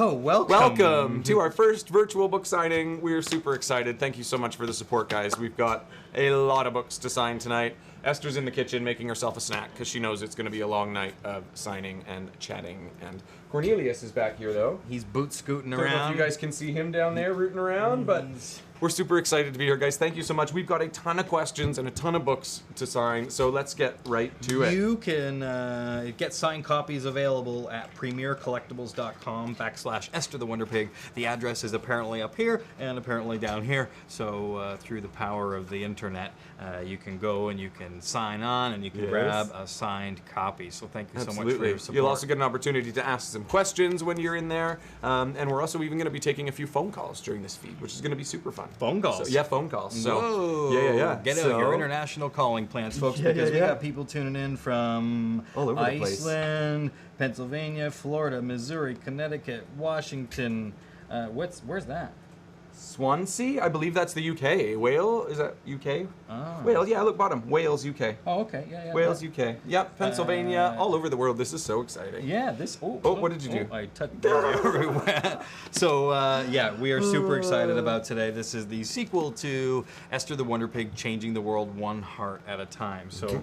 Oh, welcome. Welcome to our first virtual book signing. We're super excited. Thank you so much for the support, guys. We've got a lot of books to sign tonight. Esther's in the kitchen making herself a snack because she knows it's going to be a long night of signing and chatting. And Cornelius is back here, though. He's boot scooting Don't know around. if you guys can see him down there rooting around, but we're super excited to be here, guys. Thank you so much. We've got a ton of questions and a ton of books to sign, so let's get right to it. You can get signed copies available at premiercollectibles.com/Esther the Wonder Pig. The address is apparently up here and apparently down here, so through the power of the internet, you can go and you can sign on and you can grab a signed copy. So thank you so much for your support. You'll also get an opportunity to ask some questions when you're in there, and we're also even going to be taking a few phone calls during this feed, which is going to be super fun. Phone calls? So, yeah, phone calls. So, whoa. Yeah. Get out your international calling plans, folks, because we got people tuning in from all over the place. Iceland, Pennsylvania, Florida, Missouri, Connecticut, Washington. Where's that? Swansea? I believe that's the UK. Wales? Is that UK? Oh. Wales, yeah, look bottom. Wales, UK. Oh, okay. Yeah. Wales, UK. Yep, Pennsylvania, all over the world. This is so exciting. Yeah, this. Oh, what did you do? I touched everywhere. So, we are super excited about today. This is the sequel to Esther the Wonder Pig, Changing the World One Heart at a Time. So,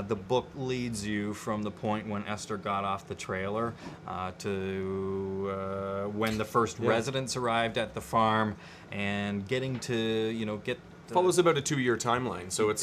the book leads you from the point when Esther got off the trailer to when the first residents arrived at the farm and getting to, get follows about a 2-year timeline, so it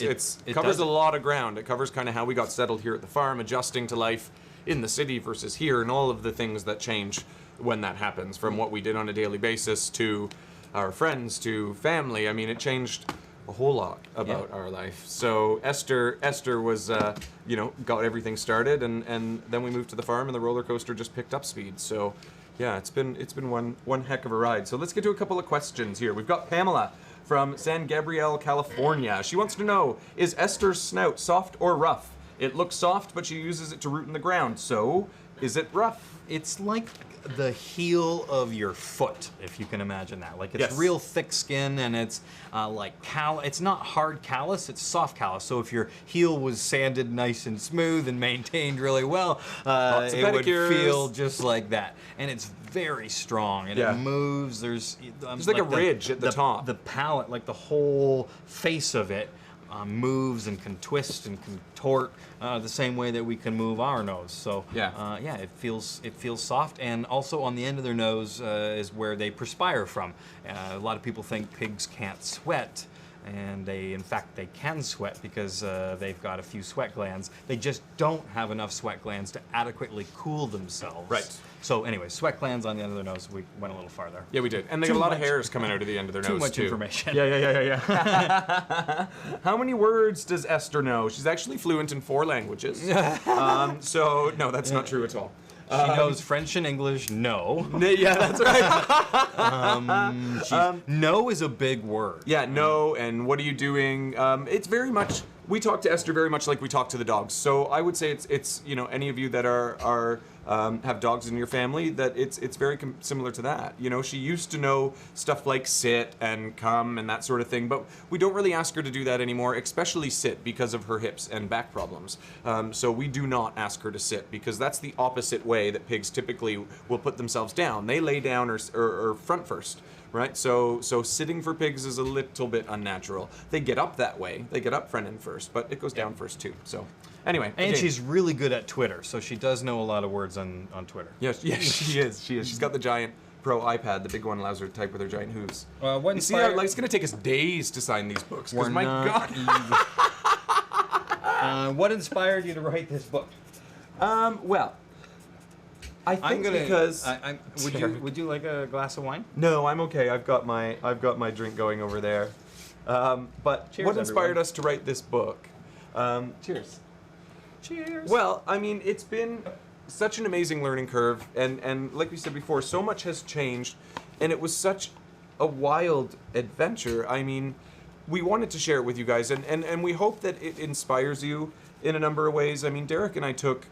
covers a lot of ground. It covers kind of how we got settled here at the farm, adjusting to life in the city versus here, and all of the things that change when that happens, from what we did on a daily basis to our friends to family. I mean, it changed a whole lot about our life. So Esther was, got everything started, and then we moved to the farm, and the roller coaster just picked up speed. So yeah, it's been one heck of a ride. So let's get to a couple of questions here. We've got Pamela from San Gabriel, California. She wants to know, is Esther's snout soft or rough? It looks soft, but she uses it to root in the ground. So, is it rough? It's like the heel of your foot, if you can imagine that. Like, it's real thick skin, and it's it's not hard callus, it's soft callus. So if your heel was sanded nice and smooth and maintained really well, it would feel just like that. And it's very strong, and it moves. There's like a ridge at the top. The palate, like the whole face of it, moves and can twist and contort the same way that we can move our nose. So it feels soft, and also on the end of their nose is where they perspire from. A lot of people think pigs can't sweat, and in fact they can sweat because they've got a few sweat glands. They just don't have enough sweat glands to adequately cool themselves. Right. So anyway, sweat glands on the end of their nose. We went a little farther. Yeah, we did. And they got a lot of hairs coming out of the end of their nose, too much information. Yeah. How many words does Esther know? She's actually fluent in 4 languages. So, no, that's not true at all. She knows French and English, no. Yeah, that's right. No is a big word. Yeah, no, and what are you doing? It's very much, we talk to Esther very much like we talk to the dogs. So I would say it's any of you that are have dogs in your family, that it's very similar to that. She used to know stuff like sit and come and that sort of thing, but we don't really ask her to do that anymore, especially sit, because of her hips and back problems. So we do not ask her to sit, because that's the opposite way that pigs typically will put themselves down. They lay down or front first. Right, so sitting for pigs is a little bit unnatural. They get up that way. They get up front end first, but it goes down first too. So, anyway. And she's really good at Twitter, so she does know a lot of words on Twitter. Yes, she is. She's got the giant Pro iPad. The big one allows her to type with her giant hooves. What it's going to take us days to sign these books. Because my God. What inspired you to write this book? Well, I think because would you like a glass of wine? No, I'm okay. I've got my drink going over there. But cheers, what inspired everyone. us to write this book? Cheers. Cheers. Well, I mean, it's been such an amazing learning curve, and like we said before, so much has changed, and it was such a wild adventure. I mean, we wanted to share it with you guys, and we hope that it inspires you in a number of ways. I mean, Derek and I took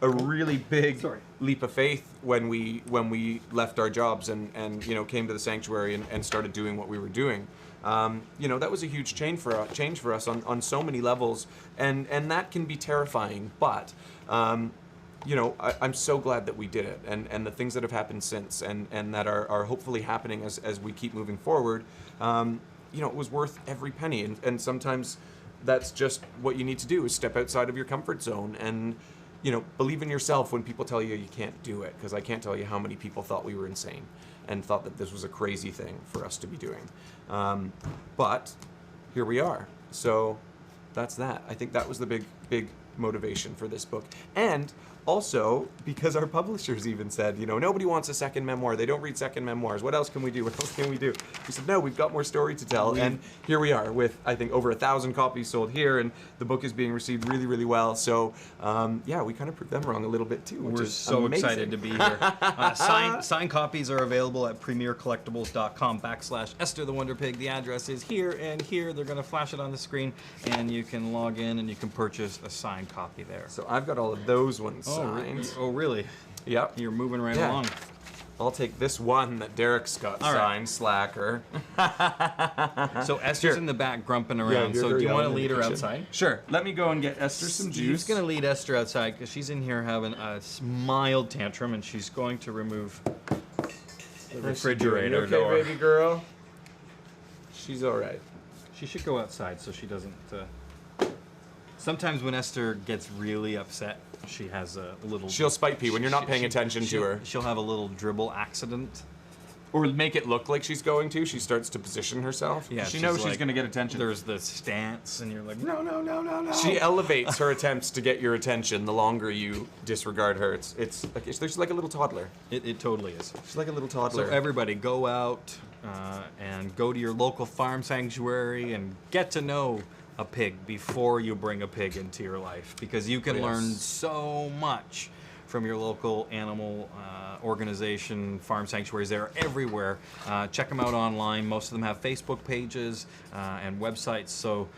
a really big leap of faith when we left our jobs and came to the sanctuary and started doing what we were doing. That was a huge change for us on so many levels, and that can be terrifying. But I'm so glad that we did it, and the things that have happened since, and that are hopefully happening as we keep moving forward. It was worth every penny, and sometimes that's just what you need to do, is step outside of your comfort zone and believe in yourself when people tell you you can't do it, because I can't tell you how many people thought we were insane and thought that this was a crazy thing for us to be doing. But here we are. So that's that. I think that was the big motivation for this book. And also, because our publishers even said, nobody wants a second memoir. They don't read second memoirs. What else can we do? What else can we do? We said, no, we've got more story to tell. And here we are with, I think, over 1,000 copies sold here, and the book is being received really, really well. So, we kind of proved them wrong a little bit too. We're so excited to be here. Signed copies are available at premiercollectibles.com/Esther the Wonder Pig. The address is here and here. They're going to flash it on the screen, and you can log in and you can purchase a signed copy there. So I've got all of those ones. Oh, really? Yep. You're moving right along. I'll take this one that Derek's got signed, slacker. So Esther's in the back grumping around, so do you want to lead her outside? Sure. Let me go and get Esther some juice. She's going to lead Esther outside because she's in here having a mild tantrum, and she's going to remove the refrigerator door. Okay, baby girl? She's all right. She should go outside so she doesn't... Sometimes when Esther gets really upset, she has a little... She'll spite pee when you're not paying attention to her. She'll have a little dribble accident. Or make it look like she's going to. She starts to position herself. Yeah, she knows she's going to get attention. There's the stance, and you're like, no, no, no, no, no. She elevates her attempts to get your attention the longer you disregard her. She's like a little toddler. It totally is. She's like a little toddler. So everybody, go out and go to your local farm sanctuary and get to know a pig before you bring a pig into your life, because you can learn so much from your local animal organization, farm sanctuaries. They're everywhere. Check them out online. Most of them have Facebook pages and websites. So,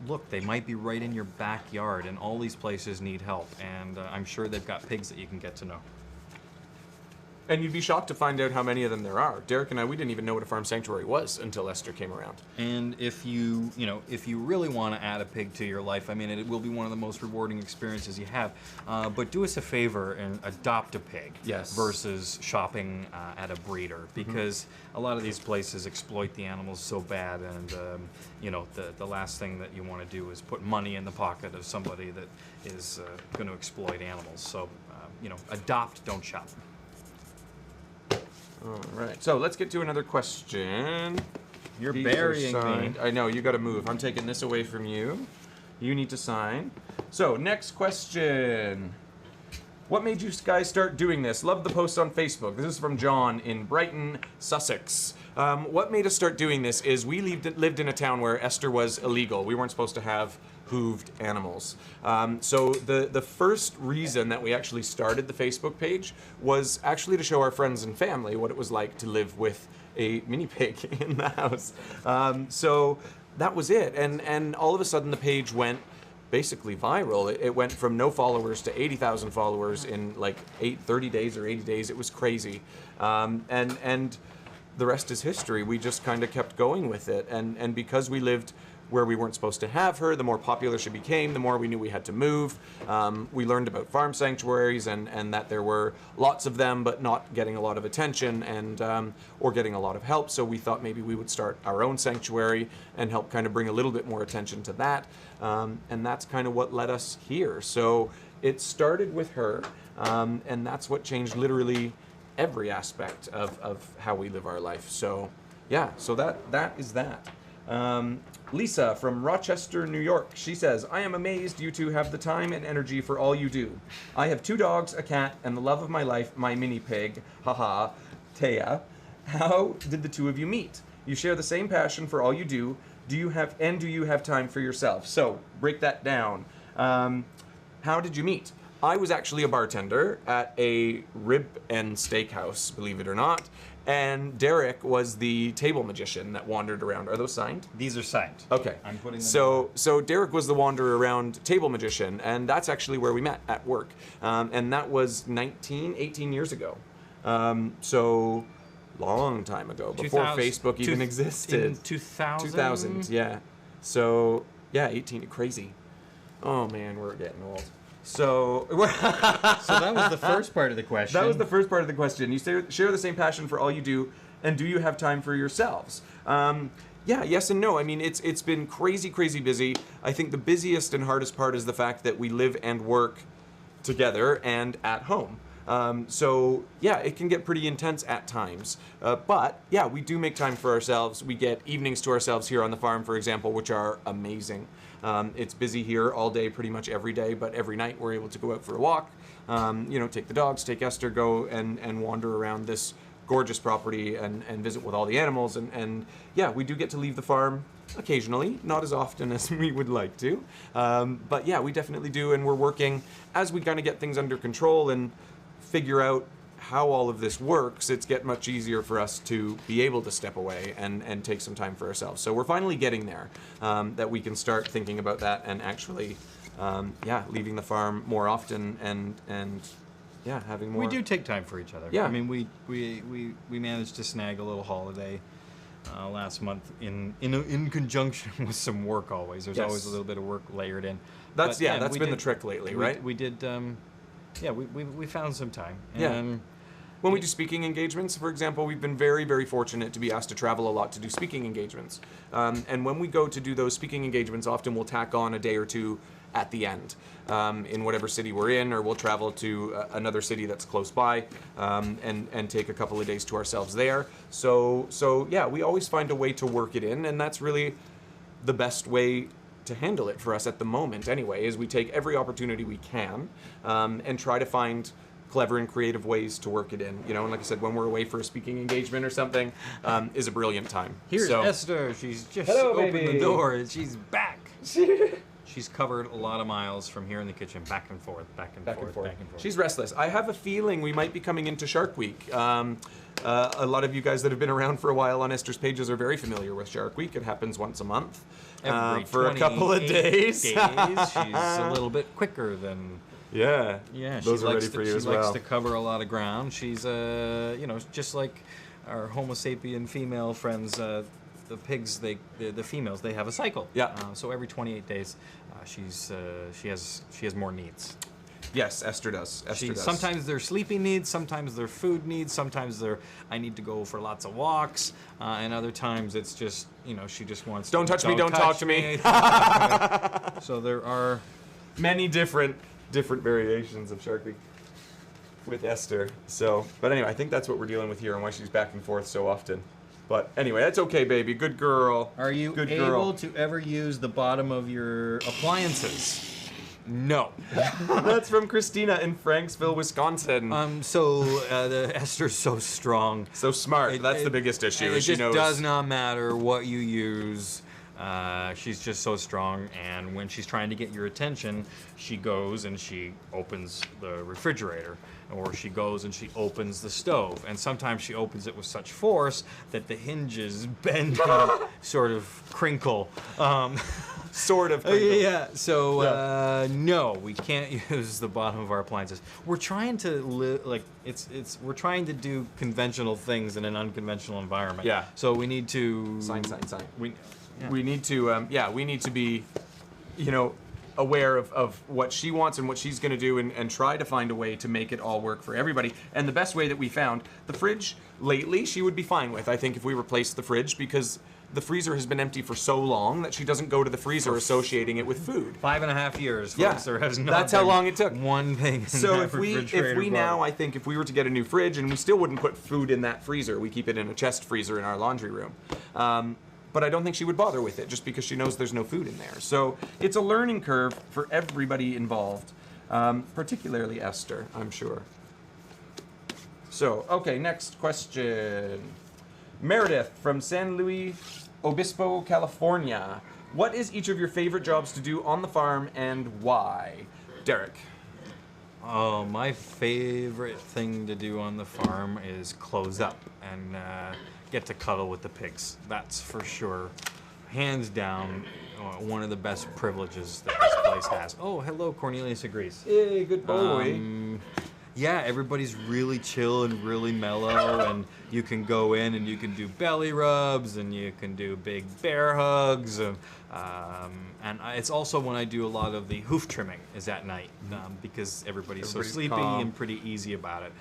look, they might be right in your backyard, and all these places need help. And I'm sure they've got pigs that you can get to know. And you'd be shocked to find out how many of them there are. Derek and I, we didn't even know what a farm sanctuary was until Esther came around. And if you really want to add a pig to your life, I mean, it will be one of the most rewarding experiences you have. But do us a favor and adopt a pig versus shopping at a breeder, because a lot of these places exploit the animals so bad, and the last thing that you want to do is put money in the pocket of somebody that is going to exploit animals. So, adopt, don't shop. All right, so let's get to another question. You're burying me. I know, you got to move. I'm taking this away from you. You need to sign. So, next question. What made you guys start doing this? Love the posts on Facebook. This is from John in Brighton, Sussex. What made us start doing this is we lived in a town where Esther was illegal. We weren't supposed to have hooved animals. So the first reason that we actually started the Facebook page was actually to show our friends and family what it was like to live with a mini pig in the house. So that was it. And all of a sudden the page went basically viral. It went from no followers to 80,000 followers in like 30 days or 80 days. It was crazy. And the rest is history. We just kind of kept going with it. And because we lived where we weren't supposed to have her, the more popular she became, the more we knew we had to move. We learned about farm sanctuaries and that there were lots of them, but not getting a lot of attention and or getting a lot of help. So we thought maybe we would start our own sanctuary and help kind of bring a little bit more attention to that. And that's kind of what led us here. So it started with her, and that's what changed literally every aspect of how we live our life. So yeah, so that is that. Lisa from Rochester, New York. She says, I am amazed you two have the time and energy for all you do. I have 2 dogs, a cat, and the love of my life, my mini pig, haha, Taya. How did the 2 of you meet? You share the same passion for all you do. Do you have time for yourself? So, break that down. How did you meet? I was actually a bartender at a rib and steakhouse, believe it or not. And Derek was the table magician that wandered around. Are those signed? These are signed. Okay. I'm putting them So Derek was the wanderer around table magician, and that's actually where we met at work. And that was 18 years ago. So long time ago, before Facebook even existed. In 2000? 2000, yeah. So, yeah, 18, crazy. Oh man, we're getting old. So that was the first part of the question. That was the first part of the question. You share the same passion for all you do, and do you have time for yourselves? Yeah, yes and no. I mean, it's been crazy busy. I think the busiest and hardest part is the fact that we live and work together and at home. So yeah, it can get pretty intense at times. But yeah, we do make time for ourselves. We get evenings to ourselves here on the farm, for example, which are amazing. It's busy here all day, pretty much every day, but every night we're able to go out for a walk, take the dogs, take Esther, go and wander around this gorgeous property and visit with all the animals. And yeah, we do get to leave the farm occasionally, not as often as we would like to. But yeah, we definitely do. And we're working as we kind of get things under control and figure out how all of this works. It's get much easier for us to be able to step away and take some time for ourselves. So we're finally getting there, that we can start thinking about that and actually, leaving the farm more often and having more. We do take time for each other. Yeah. I mean, we managed to snag a little holiday last month in conjunction with some work. Always there's always a little bit of work layered in. That's been the trick lately, right? We did. We found some time. And when we do speaking engagements, for example, we've been very, very fortunate to be asked to travel a lot to do speaking engagements. And when we go to do those speaking engagements, often we'll tack on a day or two at the end in whatever city we're in, or we'll travel to another city that's close by and take a couple of days to ourselves there. So yeah, we always find a way to work it in, and that's really the best way to handle it for us at the moment anyway, is we take every opportunity we can and try to find clever and creative ways to work it in. And like I said, when we're away for a speaking engagement or something, is a brilliant time. Here's Esther. She's just opened the door and she's back. She's covered a lot of miles from here in the kitchen, back and forth. She's restless. I have a feeling we might be coming into Shark Week. A lot of you guys that have been around for a while on Esther's pages are very familiar with Shark Week. It happens once a month for a couple of days. She's a little bit quicker than... Yeah, those are ready for you as well. She likes to cover a lot of ground. She's, just like our Homo sapien female friends, the pigs, the females, they have a cycle. Yeah. So every 28 days, she has more needs. Yes, Esther does. Sometimes they're sleeping needs, sometimes they're food needs, sometimes they're I need to go for lots of walks, and other times it's just she just wants. Don't touch me, don't talk to me. So there are many different variations of Shark Week with Esther. But anyway, I think that's what we're dealing with here and why she's back and forth so often. But anyway, that's okay, baby. Good girl. Are you able to ever use the bottom of your appliances? No. That's from Christina in Franksville, Wisconsin. Esther's so strong. So smart. That's the biggest issue. It just does not matter what you use. She's just so strong, and when she's trying to get your attention, she goes and she opens the refrigerator, or she goes and she opens the stove, and sometimes she opens it with such force that the hinges bend and sort of crinkle. Sort of crinkle. Yeah, so no, we can't use the bottom of our appliances. We're trying to we're trying to do conventional things in an unconventional environment. Yeah. So we need to sign. We need to be, aware of what she wants and what she's going to do and try to find a way to make it all work for everybody. And the best way that we found, the fridge lately, she would be fine with, I think, if we replaced the fridge, because the freezer has been empty for so long that she doesn't go to the freezer associating it with food. 5.5 years, folks. There has not that's how long it took. One thing. So if we now, I think, if we were to get a new fridge, and we still wouldn't put food in that freezer, we keep it in a chest freezer in our laundry room. But I don't think she would bother with it just because she knows there's no food in there. So it's a learning curve for everybody involved, particularly Esther, I'm sure. So, okay, next question. Meredith from San Luis Obispo, California. What is each of your favorite jobs to do on the farm and why? Derek. Oh, my favorite thing to do on the farm is close up and get to cuddle with the pigs. That's for sure. Hands down, one of the best privileges that this place has. Oh, hello, Cornelius agrees. Hey, good boy. Yeah, everybody's really chill and really mellow, and you can go in and you can do belly rubs and you can do big bear hugs. And it's also when I do a lot of the hoof trimming is at night because everybody's so sleepy calm and pretty easy about it.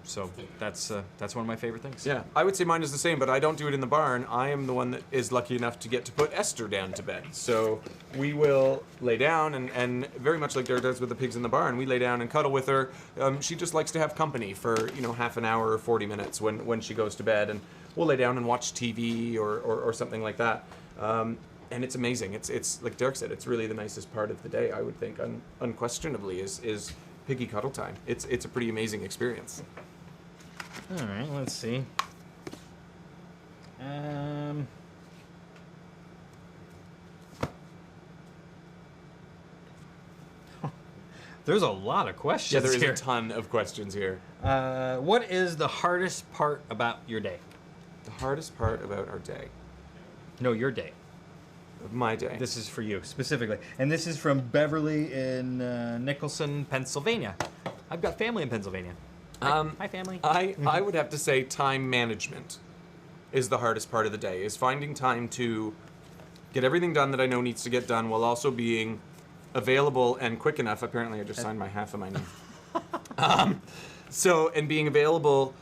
So that's one of my favorite things. Yeah, I would say mine is the same, but I don't do it in the barn. I am the one that is lucky enough to get to put Esther down to bed. So we will lay down, and very much like Derek does with the pigs in the barn, we lay down and cuddle with her. She just likes to have company for half an hour or 40 minutes when she goes to bed, and we'll lay down and watch TV or something like that. And it's amazing. It's like Derek said, it's really the nicest part of the day, I would think, unquestionably, is piggy cuddle time. It's a pretty amazing experience. All right, let's see. There's a lot of questions. Yeah, there is here. a ton of questions here. What is the hardest part about your day? The hardest part about our day. No, your day. Of my day. This is for you specifically, and this is from Beverly in Nicholson, Pennsylvania. I've got family in Pennsylvania. Hi, family. I would have to say time management is the hardest part of the day. Is finding time to get everything done that I know needs to get done while also being available and quick enough. Apparently, I just signed my half of my name. And being available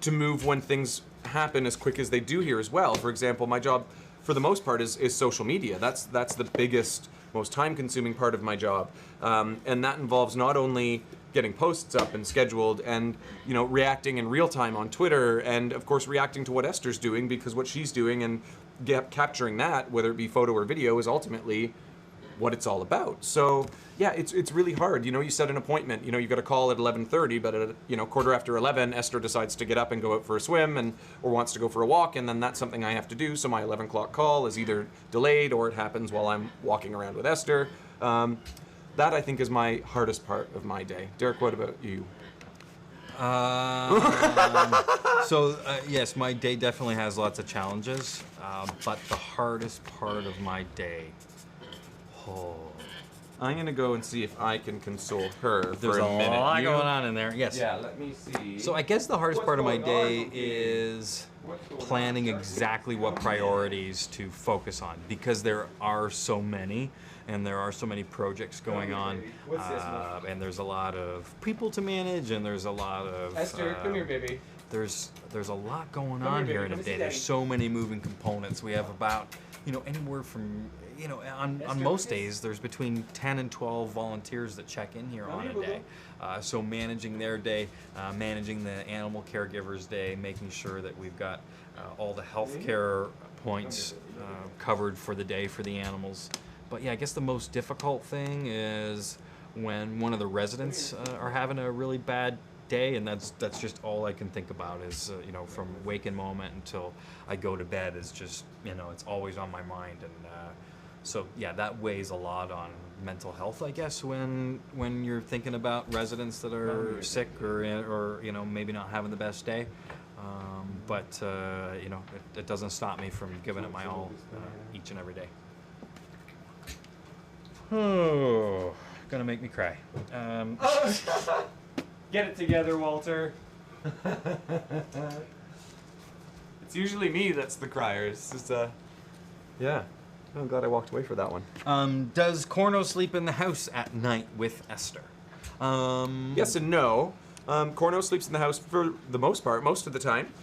to move when things happen as quick as they do here as well. For example, my job, for the most part, is social media. That's the biggest, most time-consuming part of my job, and that involves not only getting posts up and scheduled, and reacting in real time on Twitter, and of course reacting to what Esther's doing, because what she's doing and capturing that, whether it be photo or video, is ultimately what it's all about. So yeah, it's really hard. You set an appointment. You got a call at 11:30, but at quarter after 11, Esther decides to get up and go out for a swim, or wants to go for a walk, and then that's something I have to do. So my 11 o'clock call is either delayed or it happens while I'm walking around with Esther. That I think is my hardest part of my day. Derek, what about you? Yes, my day definitely has lots of challenges, but the hardest part of my day. I'm gonna go and see if I can console her There's for a minute. There's a lot going on in there. Yes. Yeah, let me see. So I guess the hardest part of my day is planning exactly what priorities to focus on, because there are so many, and there are so many projects going on, and there's a lot of people to manage, and there's a lot of Esther, come here, baby. There's a lot going on here in a day. There's so many moving components. We have about anywhere from on most days there's between 10 and 12 volunteers that check in here on a day. So managing their day, managing the animal caregivers' day, making sure that we've got all the health care points covered for the day for the animals. But yeah, I guess the most difficult thing is when one of the residents are having a really bad day, and that's just all I can think about is from waking moment until I go to bed is just it's always on my mind. And so yeah, that weighs a lot on mental health, I guess, when you're thinking about residents that are sick or maybe not having the best day. But it doesn't stop me from giving it my all each and every day. Oh, gonna make me cry. Get it together, Walter. It's usually me that's the crier. It's just yeah. I'm glad I walked away for that one. Does Corno sleep in the house at night with Esther? Yes and no. Corno sleeps in the house for the most part, most of the time.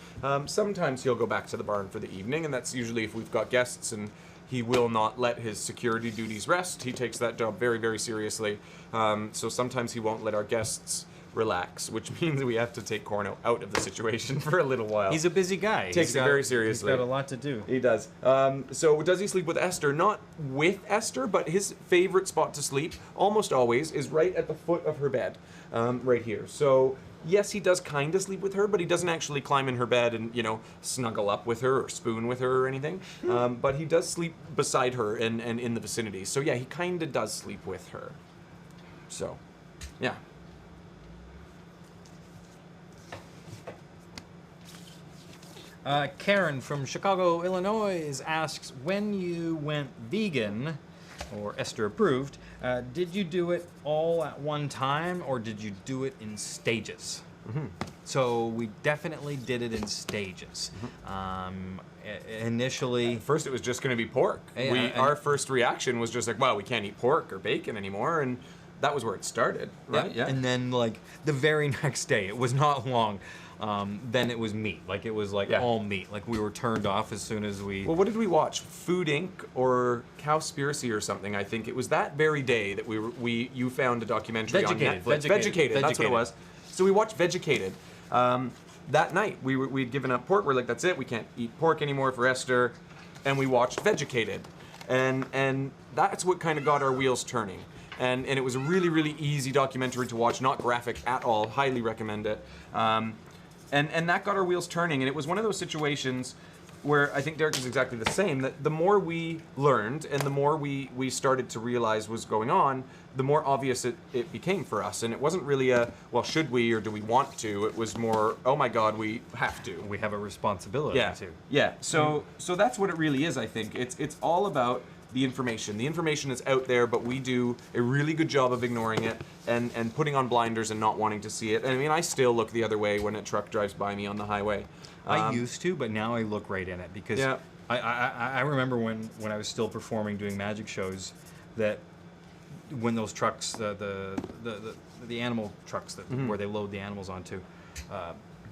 Sometimes he'll go back to the barn for the evening, and that's usually if we've got guests, and he will not let his security duties rest. He takes that job very, very seriously. So sometimes he won't let our guests relax, which means we have to take Corno out of the situation for a little while. He's a busy guy. Takes it very seriously. He's got a lot to do. He does. So does he sleep with Esther? Not with Esther, but his favorite spot to sleep, almost always, is right at the foot of her bed, right here. So yes, he does kind of sleep with her, but he doesn't actually climb in her bed and, snuggle up with her or spoon with her or anything. But he does sleep beside her and in the vicinity. So yeah, he kind of does sleep with her. So, yeah. Karen from Chicago, Illinois asks, when you went vegan, or Esther approved, did you do it all at one time, or did you do it in stages? So we definitely did it in stages. Initially, at first it was just going to be pork. Our first reaction was just like, well, we can't eat pork or bacon anymore, and that was where it started, right? Yeah. And then like the very next day, it was not long. Then it was meat. Like it was like all meat. Like we were turned off as soon as we. Well, what did we watch? Food Inc. or Cowspiracy or something? I think it was that very day that you found a documentary on Netflix. Vegetated. That's what it was. So we watched Vegetated. That night we'd given up pork. We're like, that's it. We can't eat pork anymore for Esther, and we watched Vegetated, and that's what kind of got our wheels turning. And it was a really, really easy documentary to watch, not graphic at all. Highly recommend it. And that got our wheels turning. And it was one of those situations where I think Derek is exactly the same, that the more we learned and the more we started to realize was going on, the more obvious it became for us. And it wasn't really a, well, should we or do we want to? It was more, oh my God, we have to. We have a responsibility to. Yeah, so that's what it really is, I think. It's all about the information. The information is out there, but we do a really good job of ignoring it and putting on blinders and not wanting to see it. I mean, I still look the other way when a truck drives by me on the highway. I used to, but now I look right in it because I remember when I was still performing, doing magic shows, that when those trucks, the animal trucks that where they load the animals onto,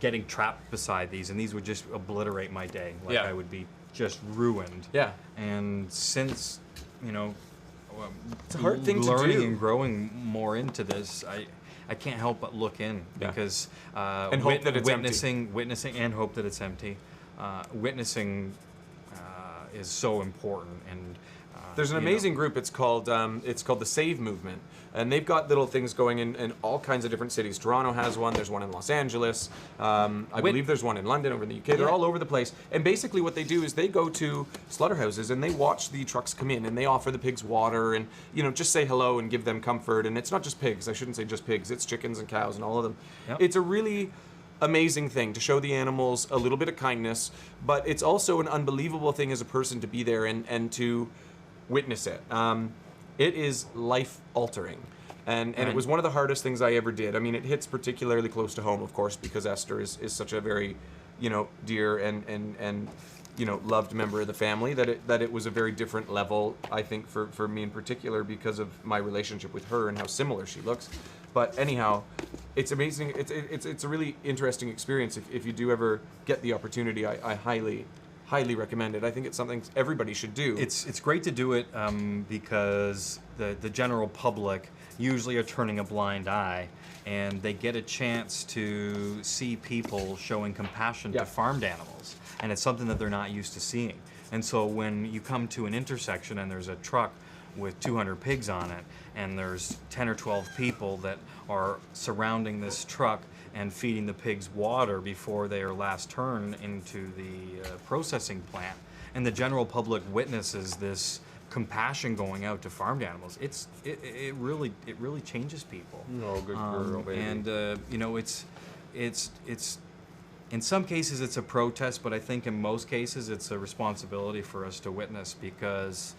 getting trapped beside these, and these would just obliterate my day. Like I would be just ruined. Yeah. And since, it's a hard thing to do. Learning and growing more into this, I can't help but look in because and hope that it's witnessing and hope that it's empty. Witnessing is so important, and there's an amazing group. It's called the Save Movement, and they've got little things going in all kinds of different cities. Toronto has one. There's one in Los Angeles. I believe there's one in London, over in the UK. They're all over the place. And basically, what they do is they go to slaughterhouses and they watch the trucks come in and they offer the pigs water and just say hello and give them comfort. And it's not just pigs. I shouldn't say just pigs. It's chickens and cows and all of them. Yep. It's a really amazing thing to show the animals a little bit of kindness, but it's also an unbelievable thing as a person to be there and to witness it. It is life-altering, and it was one of the hardest things I ever did. I mean, it hits particularly close to home, of course, because Esther is such a very, dear and loved member of the family, that it was a very different level, I think, for me in particular, because of my relationship with her and how similar she looks. But anyhow, it's amazing. It's a really interesting experience. If you do ever get the opportunity, I highly recommend it. I think it's something everybody should do. It's great to do it because the general public usually are turning a blind eye, and they get a chance to see people showing compassion to farmed animals, and it's something that they're not used to seeing. And so when you come to an intersection and there's a truck with 200 pigs on it, and there's 10 or 12 people that are surrounding this truck and feeding the pigs water before they are last turned into the processing plant, and the general public witnesses this compassion going out to farmed animals, it really changes people. Oh, good girl, baby. And it's in some cases it's a protest, but I think in most cases it's a responsibility for us to witness, because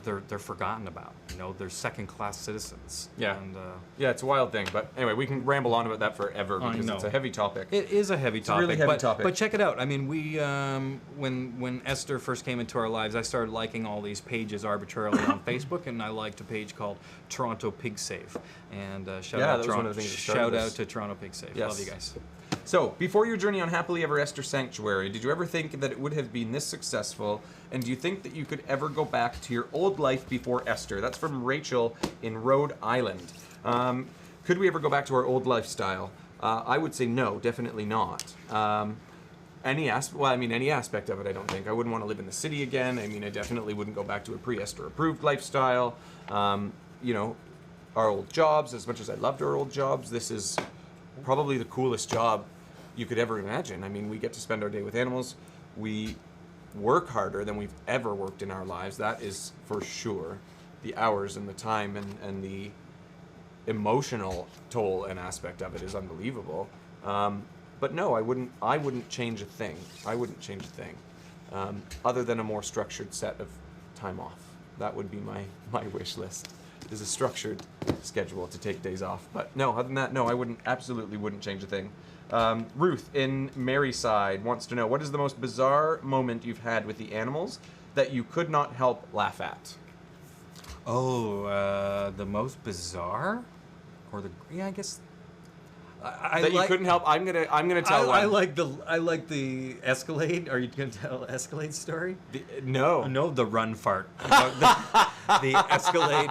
they're forgotten about. They're second-class citizens. Yeah. And, it's a wild thing. But anyway, we can ramble on about that forever because it's a heavy topic. It is a heavy topic. It's a really heavy topic. But check it out. I mean, we when Esther first came into our lives, I started liking all these pages arbitrarily on Facebook, and I liked a page called Toronto Pig Safe. And shout out to Toronto Pig Safe. Yes. Love you guys. So, before your journey on Happily Ever Esther Sanctuary, did you ever think that it would have been this successful? And do you think that you could ever go back to your old life before Esther? That's from Rachel in Rhode Island. Could we ever go back to our old lifestyle? I would say no, definitely not. Any aspect of it, I don't think. I wouldn't want to live in the city again. I mean, I definitely wouldn't go back to a pre-Esther approved lifestyle. Our old jobs, as much as I loved our old jobs, this is probably the coolest job you could ever imagine. I mean, we get to spend our day with animals. We work harder than we've ever worked in our lives. That is for sure. The hours and the time and the emotional toll and aspect of it is unbelievable. But no, I wouldn't change a thing. I wouldn't change a thing. Other than a more structured set of time off. That would be my wish list. Is a structured schedule to take days off. But no, other than that, no, I absolutely wouldn't change a thing. Ruth in Maryside wants to know, what is the most bizarre moment you've had with the animals that you could not help laugh at? Oh, the most bizarre, or I guess. You couldn't help. I'm gonna tell one. I like the Escalade. Are you gonna tell Escalade story? No, the run fart. the Escalade.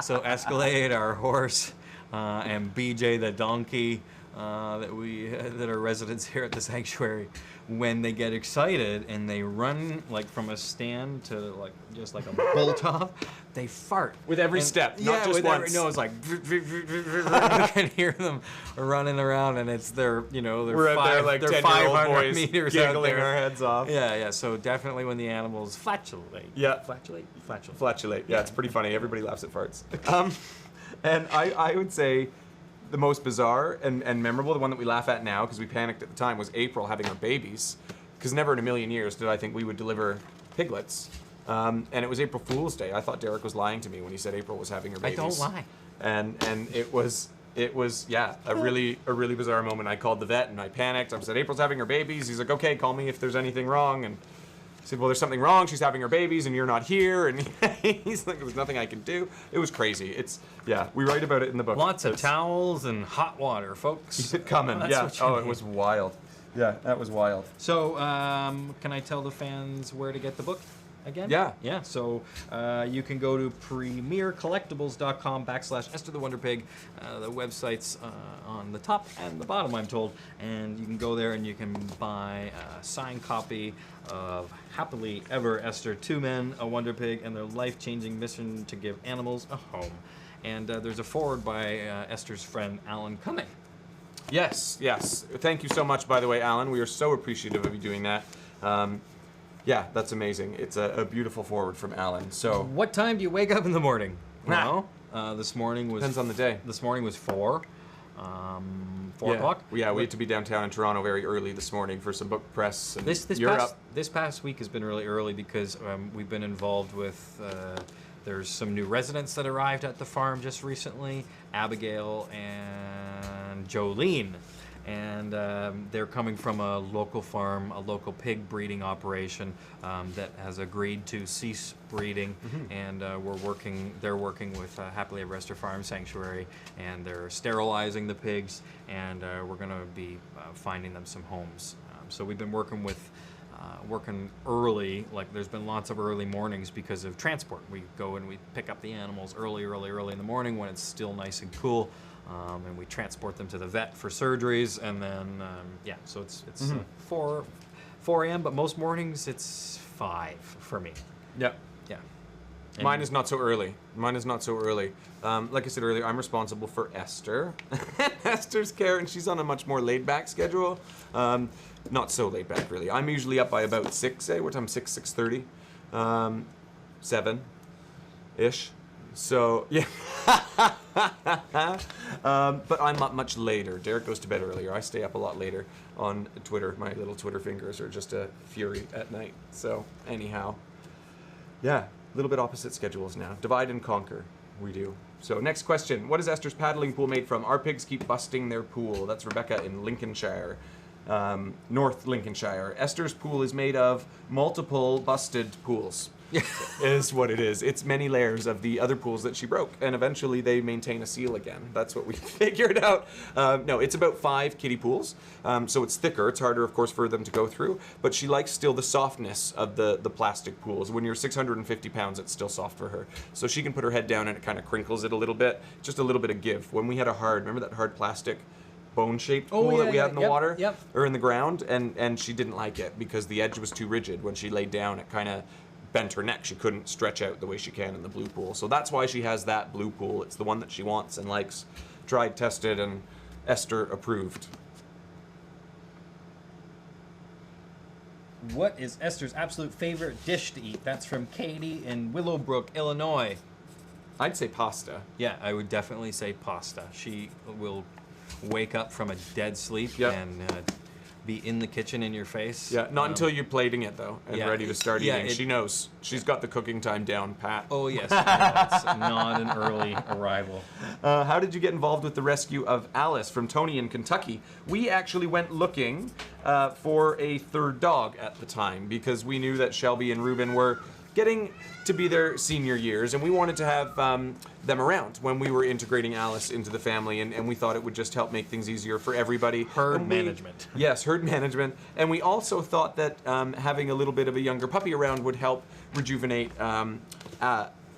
So Escalade, our horse, and BJ the donkey, that are residents here at the sanctuary. When they get excited and they run like from a stand to just like a bolt off, they fart with every step, not just once. No, it's like you can hear them running around, and it's they're we're like 10-year-old boys meters giggling our heads off. Yeah. So definitely when the animals flatulate. Yeah, flatulate. Yeah, it's pretty funny. Everybody laughs at farts. And I would say the most bizarre and memorable, the one that we laugh at now because we panicked at the time, was April having our babies. Because never in a million years did I think we would deliver piglets. And it was April Fool's Day. I thought Derek was lying to me when he said April was having her babies. I don't lie. And it was a really bizarre moment. I called the vet and I panicked. I said, April's having her babies. He's like, okay, call me if there's anything wrong. And I said, well, there's something wrong. She's having her babies and you're not here. And he's like, there's nothing I can do. It was crazy. We write about it in the book. Lots of towels and hot water, folks. Keep it coming. Yeah. Oh, it was wild. Yeah, that was wild. So, can I tell the fans where to get the book again? Yeah. So, you can go to premiercollectibles.com/Esther the Wonder Pig. The website's on the top and the bottom, I'm told. And you can go there and you can buy a signed copy of Happily Ever Esther, Two Men, a Wonder Pig, and their life-changing mission to give animals a home. And there's a foreword by Esther's friend, Alan Cumming. Yes. Thank you so much, by the way, Alan. We are so appreciative of you doing that. Yeah, that's amazing. It's a beautiful foreword from Alan. So, what time do you wake up in the morning? Well, this morning was... Depends on the day. This morning was 4 o'clock. Yeah, we had to be downtown in Toronto very early this morning for some book press. And this past week has been really early because we've been involved with... there's some new residents that arrived at the farm just recently, Abigail and Jolene. And they're coming from a local farm, a local pig breeding operation that has agreed to cease breeding. Mm-hmm. And they're working with Happily Ever Esther Farm Sanctuary, and they're sterilizing the pigs, and we're going to be finding them some homes. So we've been working early. Like, there's been lots of early mornings because of transport. We go and we pick up the animals early in the morning when it's still nice and cool. And we transport them to the vet for surgeries, and then so it's 4 a.m. But most mornings it's 5 for me. Yeah. And mine is not so early. Like I said earlier, I'm responsible for Esther, Esther's care, and she's on a much more laid-back schedule. Not so laid back, really. I'm usually up by about 6. What time? 6:30, 7-ish. So yeah. But I'm up much later. Derek goes to bed earlier. I stay up a lot later on Twitter. My little Twitter fingers are just a fury at night. So anyhow, yeah, a little bit opposite schedules now. Divide and conquer. We do. So next question. What is Esther's paddling pool made from? Our pigs keep busting their pool. That's Rebecca in Lincolnshire. North Lincolnshire. Esther's pool is made of multiple busted pools. Is what it is. It's many layers of the other pools that she broke, and eventually they maintain a seal again. That's what we figured out. No, it's about 5 kiddie pools, so it's thicker. It's harder, of course, for them to go through, but she likes still the softness of the plastic pools. When you're 650 pounds, it's still soft for her. So she can put her head down and it kind of crinkles it a little bit, just a little bit of give. When we had remember that hard plastic bone-shaped pool that we had in the water? Yep. Or in the ground, and she didn't like it because the edge was too rigid. When she laid down, it kind of bent her neck. She couldn't stretch out the way she can in the blue pool. So that's why she has that blue pool. It's the one that she wants and likes. Tried, tested, and Esther approved. What is Esther's absolute favorite dish to eat? That's from Katie in Willowbrook, Illinois. I'd say pasta. Yeah, I would definitely say pasta. She will wake up from a dead sleep and be in the kitchen in your face. Yeah, not until you're plating it though and ready to start eating. She knows. She's got the cooking time down pat. Oh yes, it's not an early arrival. How did you get involved with the rescue of Alice from Tony in Kentucky? We actually went looking for a third dog at the time because we knew that Shelby and Reuben were getting to be their senior years, and we wanted to have them around when we were integrating Alice into the family, and we thought it would just help make things easier for everybody. Herd management. Yes, herd management. And we also thought that having a little bit of a younger puppy around would help rejuvenate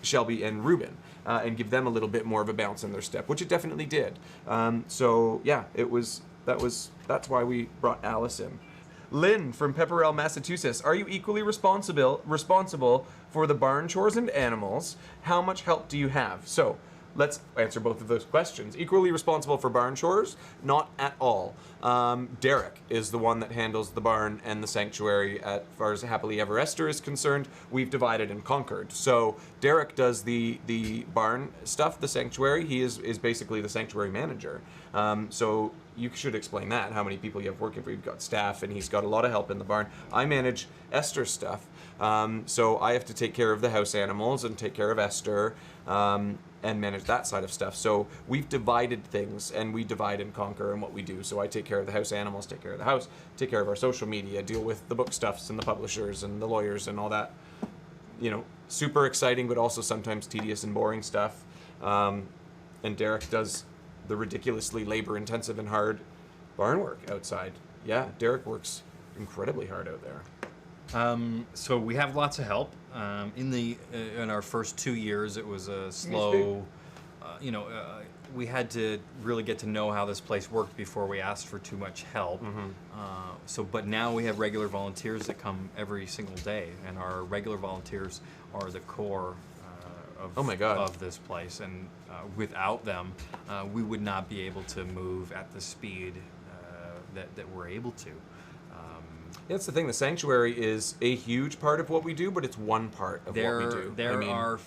Shelby and Reuben and give them a little bit more of a bounce in their step, which it definitely did. So yeah, that's why we brought Alice in. Lynn from Pepperell, Massachusetts. Are you equally responsible for the barn chores and animals? How much help do you have? So let's answer both of those questions. Equally responsible for barn chores? Not at all. Derek is the one that handles the barn and the sanctuary as far as Happily Ever Esther is concerned. We've divided and conquered. So Derek does the barn stuff, the sanctuary. He is basically the sanctuary manager. So you should explain that, how many people you have working for you. You've got staff, and he's got a lot of help in the barn. I manage Esther's stuff, so I have to take care of the house animals and take care of Esther and manage that side of stuff. So we've divided things, and we divide and conquer in what we do. So I take care of the house animals, take care of the house, take care of our social media, deal with the book stuffs and the publishers and the lawyers and all that. You know, super exciting, but also sometimes tedious and boring stuff. And Derek does the ridiculously labor-intensive and hard barn work outside. Yeah, Derek works incredibly hard out there. So we have lots of help. In our first 2 years, it was a slow. We had to really get to know how this place worked before we asked for too much help. But now we have regular volunteers that come every single day, and our regular volunteers are the core of this place, and without them, we would not be able to move at the speed that we're able to. That's the thing. The sanctuary is a huge part of what we do, but it's one part of what we do. There are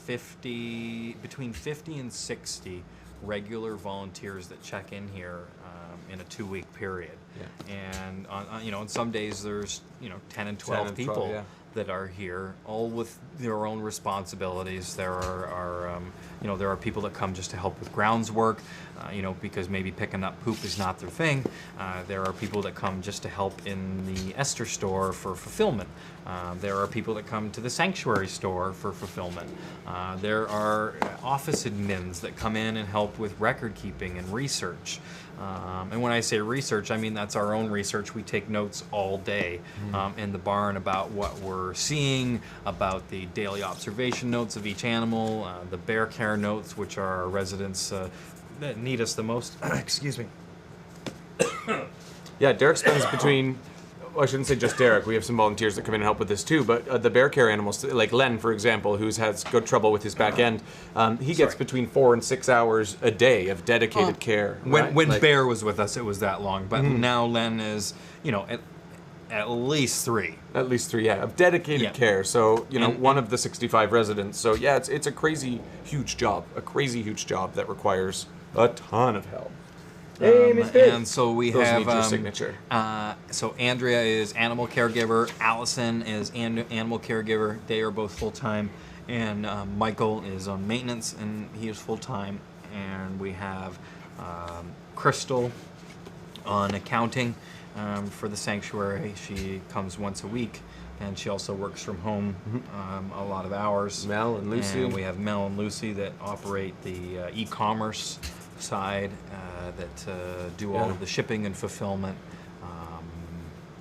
between 50 and 60 regular volunteers that check in here in a 2-week period. Yeah. And on some days there's 10 and 12 people that are here, all with their own responsibilities. There are people that come just to help with grounds work, because maybe picking up poop is not their thing. There are people that come just to help in the Esther store for fulfillment. There are people that come to the sanctuary store for fulfillment. There are office admins that come in and help with record keeping and research. And when I say research, I mean that's our own research. We take notes all day in the barn about what we're seeing, about the daily observation notes of each animal, the bear care notes, which are our residents that need us the most. Excuse me. Yeah, Derek spends between... Well, I shouldn't say just Derek. We have some volunteers that come in and help with this too. But the bear care animals, like Len, for example, who's had good trouble with his back end, he gets between 4 and 6 hours a day of dedicated care. When Bear was with us, it was that long. But now Len is, at least 3. At least 3, yeah, of dedicated care. So, one of the 65 residents. So, yeah, it's a crazy, huge job. A crazy, huge job that requires a ton of help. And so we have your signature. So Andrea is animal caregiver, Allison is animal caregiver. They are both full-time, and Michael is on maintenance, and he is full-time. And we have Crystal on accounting for the sanctuary. She comes once a week, and she also works from home a lot of hours. Mel and Lucy. And we have Mel and Lucy that operate the e-commerce side that do all of the shipping and fulfillment.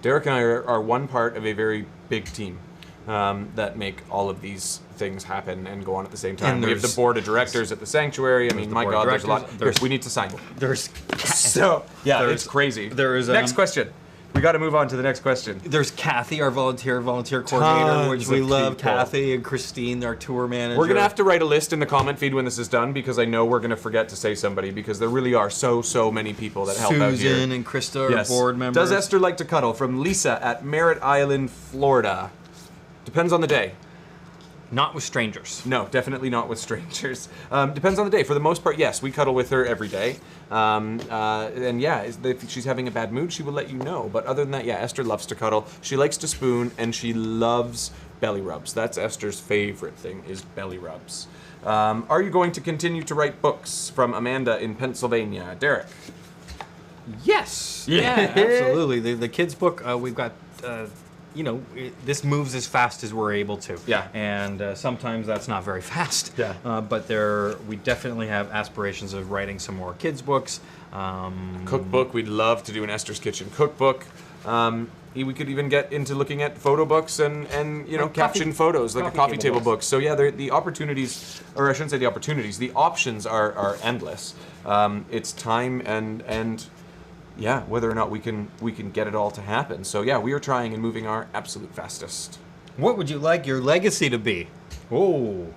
Derek and I are one part of a very big team that make all of these things happen and go on at the same time. We have the board of directors at the sanctuary. I mean, my God, there's a lot. We need to sign. It's crazy. Next question. We got to move on to the next question. There's Kathy, our volunteer coordinator, which we love. Kathy and Christine, our tour manager. We're going to have to write a list in the comment feed when this is done, because I know we're going to forget to say somebody, because there really are so many people that help out here. Susan and Krista are board members. Does Esther like to cuddle? From Lisa at Merritt Island, Florida. Depends on the day. Not with strangers. No, definitely not with strangers. Depends on the day. For the most part, yes, we cuddle with her every day. And yeah, if she's having a bad mood, she will let you know. But other than that, yeah, Esther loves to cuddle. She likes to spoon, and she loves belly rubs. That's Esther's favorite thing, is belly rubs. Are you going to continue to write books? From Amanda in Pennsylvania. Derek? Yes. Yeah, absolutely. The kids' book, we've got... this moves as fast as we're able to. Yeah. And sometimes that's not very fast. Yeah. But we definitely have aspirations of writing some more kids' books. Cookbook. We'd love to do an Esther's Kitchen cookbook. We could even get into looking at photo books and caption photos, like a coffee table book. So yeah, the opportunities, or I shouldn't say the opportunities, the options are endless. It's time and yeah, whether or not we can get it all to happen. So yeah, we are trying and moving our absolute fastest. What would you like your legacy to be? Oh,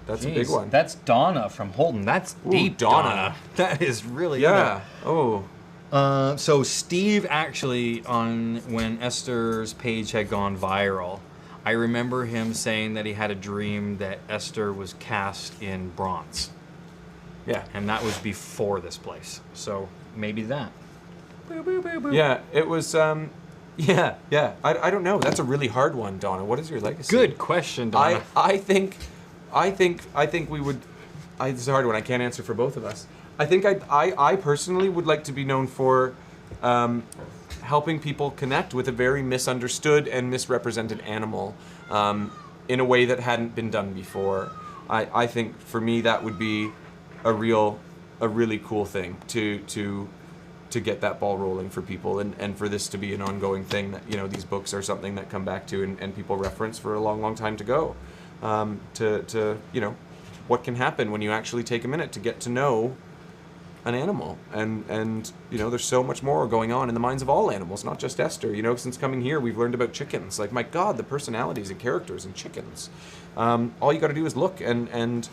that's a big one. That's Donna from Holton. That's deep, Donna. That is really yeah. Oh. So Steve actually, when Esther's page had gone viral, I remember him saying that he had a dream that Esther was cast in bronze. Yeah. And that was before this place. So maybe that. Yeah, it was, yeah. I don't know. That's a really hard one, Donna. What is your legacy? Good question, Donna. I think we would, this is a hard one. I can't answer for both of us. I think I personally would like to be known for helping people connect with a very misunderstood and misrepresented animal in a way that hadn't been done before. I think for me that would be a really cool thing to get that ball rolling for people and for this to be an ongoing thing that, these books are something that come back to and people reference for a long time to go. What can happen when you actually take a minute to get to know an animal and there's so much more going on in the minds of all animals, not just Esther. Since coming here we've learned about chickens. Like, my God, the personalities and characters in chickens. All you got to do is look and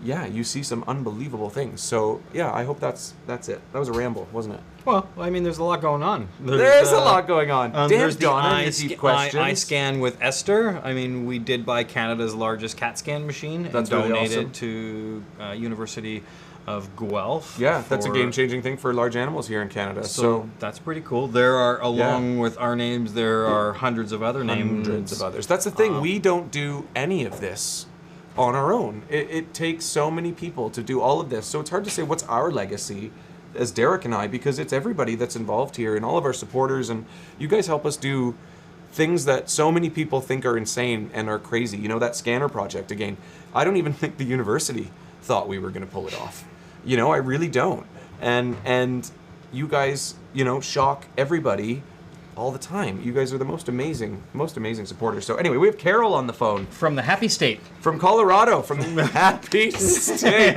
yeah, you see some unbelievable things. So yeah, I hope that's it. That was a ramble, wasn't it? Well, I mean, there's a lot going on. There's a lot going on. There's the questions. eye scan with Esther. I mean, we did buy Canada's largest CAT scan machine and That's really donated awesome. to University of Guelph. Yeah, that's a game-changing thing for large animals here in Canada. So that's pretty cool. There are, along with our names, there are hundreds of other names. Hundreds of others. That's the thing. We don't do any of this on our own. It takes so many people to do all of this. So it's hard to say what's our legacy as Derek and I, because it's everybody that's involved here and all of our supporters, and you guys help us do things that so many people think are insane and are crazy. That scanner project, again, I don't even think the university thought we were going to pull it off. I really don't. And you guys, shock everybody all the time. You guys are the most amazing supporters. So anyway, we have Carol on the phone. From the happy state. From Colorado, from the happy state.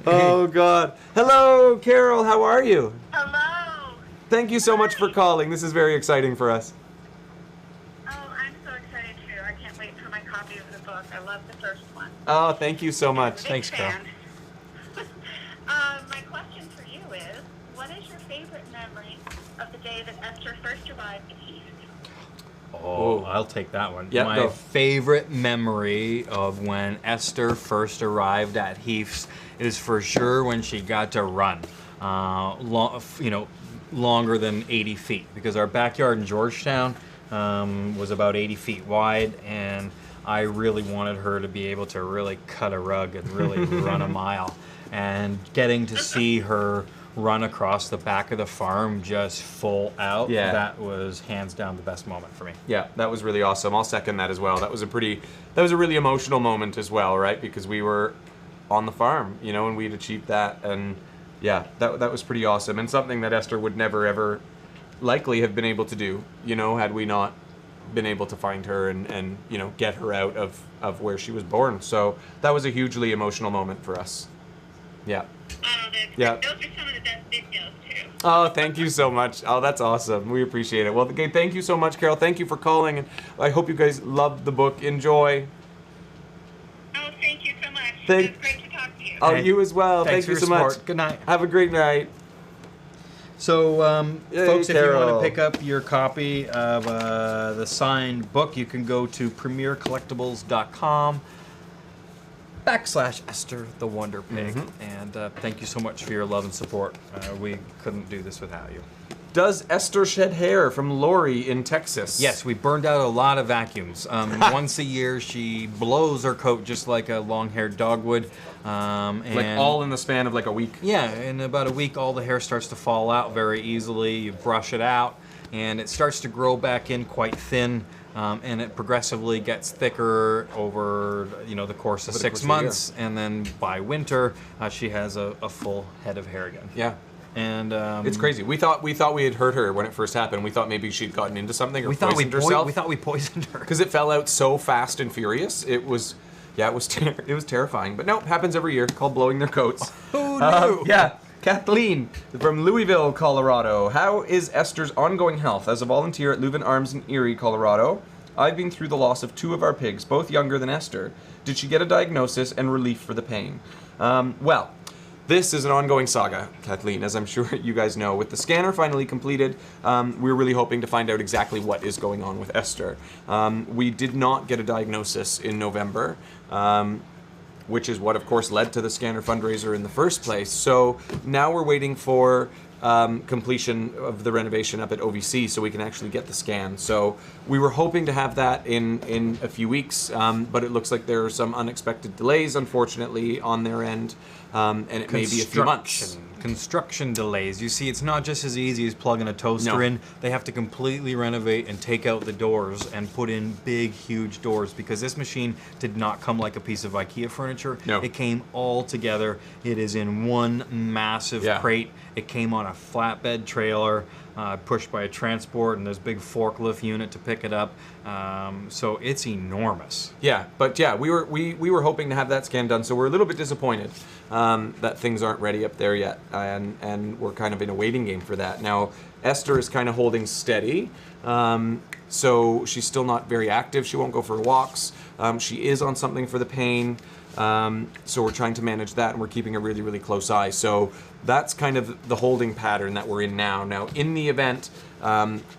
Oh, God. Hello, Carol. How are you? Hello. Thank you so much for calling. This is very exciting for us. Oh, I'm so excited too. I can't wait for my copy of the book. I love the first one. Oh, thank you so much. Thanks, Carol. My question for you is, what is your favorite memory of the day that Esther first arrived at Peeve? Oh, I'll take that one. Yep, My favorite memory of when Esther first arrived at Heath's is for sure when she got to run, longer than 80 feet, because our backyard in Georgetown was about 80 feet wide, and I really wanted her to be able to really cut a rug and really run a mile. And getting to see her run across the back of the farm just full out, that was hands down the best moment for me. Yeah, that was really awesome. I'll second that as well. That was a really emotional moment as well, right? Because we were on the farm, and we'd achieved that, and yeah, that was pretty awesome, and something that Esther would never ever likely have been able to do, had we not been able to find her and get her out of where she was born. So that was a hugely emotional moment for us. Yeah. Oh, Yeah. those are some of the best videos too. Oh, thank you so much. Oh, that's awesome. We appreciate it. Well, again, thank you so much, Carol. Thank you for calling, and I hope you guys loved the book. Enjoy. Oh, thank you so much. Thank- It was great to talk to you. Oh, you as well. Thanks Thank you for so your much. support. Good night. Have a great night. So, folks, if you want Carol. to pick up your copy of the signed book, you can go to premiercollectibles.com/Esther the Wonder Pig. And thank you so much for your love and support. We couldn't do this without you. Does Esther shed hair? From Lori in Texas. Yes, we burned out a lot of vacuums. Once a year, she blows her coat just like a long-haired dog would. Like all in the span of like a week. Yeah, in about a week, all the hair starts to fall out very easily. You brush it out, and it starts to grow back in quite thin, and it progressively gets thicker over the course of 6 months, and then by winter, she has a full head of hair again. Yeah. And it's crazy. We thought we had hurt her when it first happened. We thought maybe she'd gotten into something or poisoned herself. We thought we poisoned her because it fell out so fast and furious. It was terrifying. But no, it happens every year. Called blowing their coats. Who knew? Yeah. Kathleen from Louisville, Colorado. How is Esther's ongoing health? As a volunteer at Leuven Arms in Erie, Colorado, I've been through the loss of 2 of our pigs, both younger than Esther. Did she get a diagnosis and relief for the pain? Well, this is an ongoing saga, Kathleen, as I'm sure you guys know. With the scanner finally completed, we're really hoping to find out exactly what is going on with Esther. We did not get a diagnosis in November, which is what, of course, led to the scanner fundraiser in the first place. So now we're waiting for completion of the renovation up at OVC so we can actually get the scan. So we were hoping to have that in a few weeks, but it looks like there are some unexpected delays, unfortunately, on their end, and it may be a few months. Construction delays. You see, it's not just as easy as plugging a toaster in. They have to completely renovate and take out the doors and put in big, huge doors because this machine did not come like a piece of IKEA furniture. No. It came all together. It is in one massive crate. It came on a flatbed trailer pushed by a transport, and there's a big forklift unit to pick it up. So it's enormous. Yeah, but yeah, we were hoping to have that scan done, so we're a little bit disappointed that things aren't ready up there yet, and we're kind of in a waiting game for that. Now, Esther is kind of holding steady, so she's still not very active. She won't go for walks. She is on something for the pain, so we're trying to manage that, and we're keeping a really, really close eye. So that's kind of the holding pattern that we're in now. Now, in the event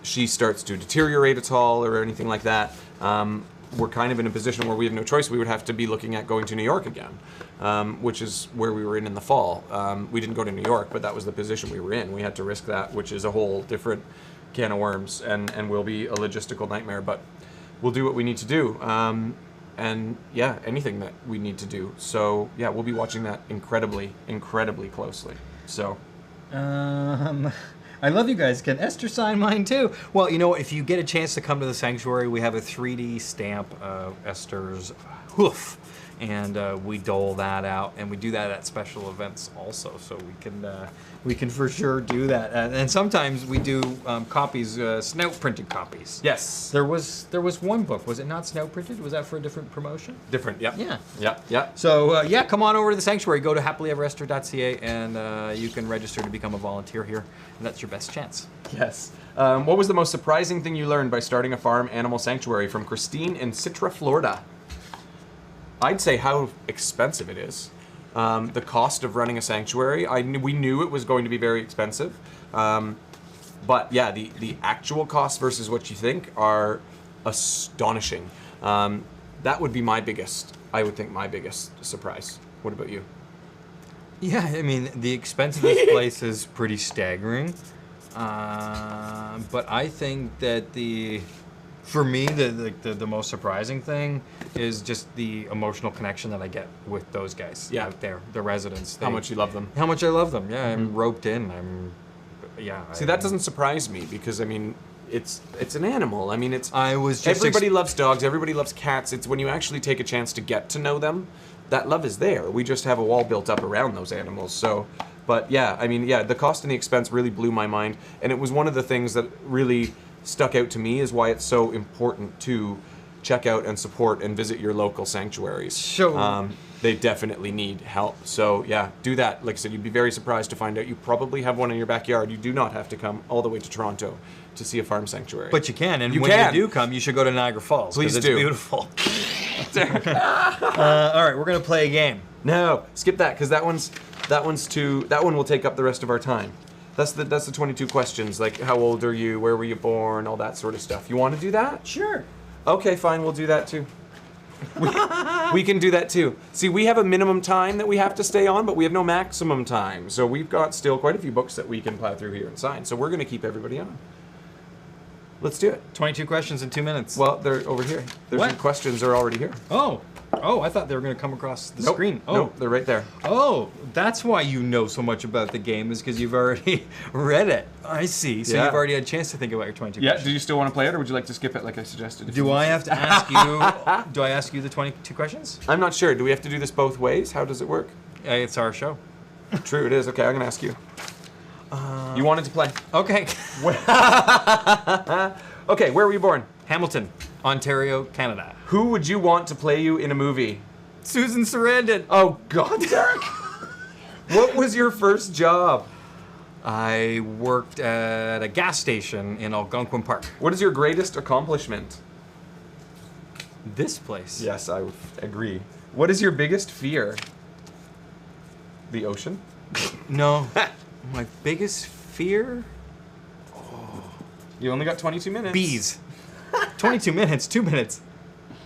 she starts to deteriorate at all or anything like that, we're kind of in a position where we have no choice. We would have to be looking at going to New York again, which is where we were in the fall. We didn't go to New York, but that was the position we were in. We had to risk that, which is a whole different can of worms and will be a logistical nightmare, but we'll do what we need to do. And yeah, anything that we need to do. So yeah, we'll be watching that incredibly, incredibly closely. So. I love you guys. Can Esther sign mine too? Well, you know, if you get a chance to come to the sanctuary, we have a 3D stamp of Esther's hoof, and we dole that out, and we do that at special events also. So we can for sure do that. And sometimes we do copies, snout printed copies. Yes. There was one book. Was it not snout printed? Was that for a different promotion? Different. Yep. Yeah. Yep. Yep. So yeah, come on over to the sanctuary. Go to happilyeveresther.ca, and you can register to become a volunteer here. And that's your best chance. Yes. What was the most surprising thing you learned by starting a farm animal sanctuary? From Christine in Citra, Florida. I'd say how expensive it is. The cost of running a sanctuary, we knew it was going to be very expensive. But yeah, the actual costs versus what you think are astonishing. That would be my biggest surprise. What about you? Yeah, I mean, the expense of this place is pretty staggering. But I think that for me, the most surprising thing is just the emotional connection that I get with those guys out there, the residents. How much you love them. How much I love them. Yeah, I'm roped in. See, that doesn't surprise me because, I mean, it's an animal. I mean, everybody loves dogs. Everybody loves cats. It's when you actually take a chance to get to know them, that love is there. We just have a wall built up around those animals. So, but yeah, I mean, yeah, the cost and the expense really blew my mind, and it was one of the things that really stuck out to me is why it's so important to check out and support and visit your local sanctuaries. Sure. They definitely need help. So yeah, do that. Like I said, you'd be very surprised to find out you probably have one in your backyard. You do not have to come all the way to Toronto to see a farm sanctuary. But you can, and when you do come, you should go to Niagara Falls. Please do. It's beautiful. All right, we're gonna play a game. No, skip that because that one will take up the rest of our time. That's the 22 questions. Like, how old are you? Where were you born? All that sort of stuff. You want to do that? Sure. Okay, fine. We'll do that too. We can do that too. See, we have a minimum time that we have to stay on, but we have no maximum time. So we've got still quite a few books that we can plow through here and sign. So we're going to keep everybody on. Let's do it. 22 questions in 2 minutes. Well, they're over here. There's some questions are already here. Oh, I thought they were going to come across the screen. Oh, nope, they're right there. Oh, that's why you know so much about the game, is because you've already read it. I see. So you've already had a chance to think about your 22 questions. Do you still want to play it, or would you like to skip it like I suggested? Do I have to ask you? Do I ask you the 22 questions? I'm not sure. Do we have to do this both ways? How does it work? It's our show. True, it is. Okay, I'm going to ask you. You wanted to play. Okay. Okay, where were you born? Hamilton, Ontario, Canada. Who would you want to play you in a movie? Susan Sarandon. Oh, God, Derek. What was your first job? I worked at a gas station in Algonquin Park. What is your greatest accomplishment? This place. Yes, I would agree. What is your biggest fear? The ocean? No. My biggest fear? You only got 22 minutes. Bees. 22 minutes, 2 minutes.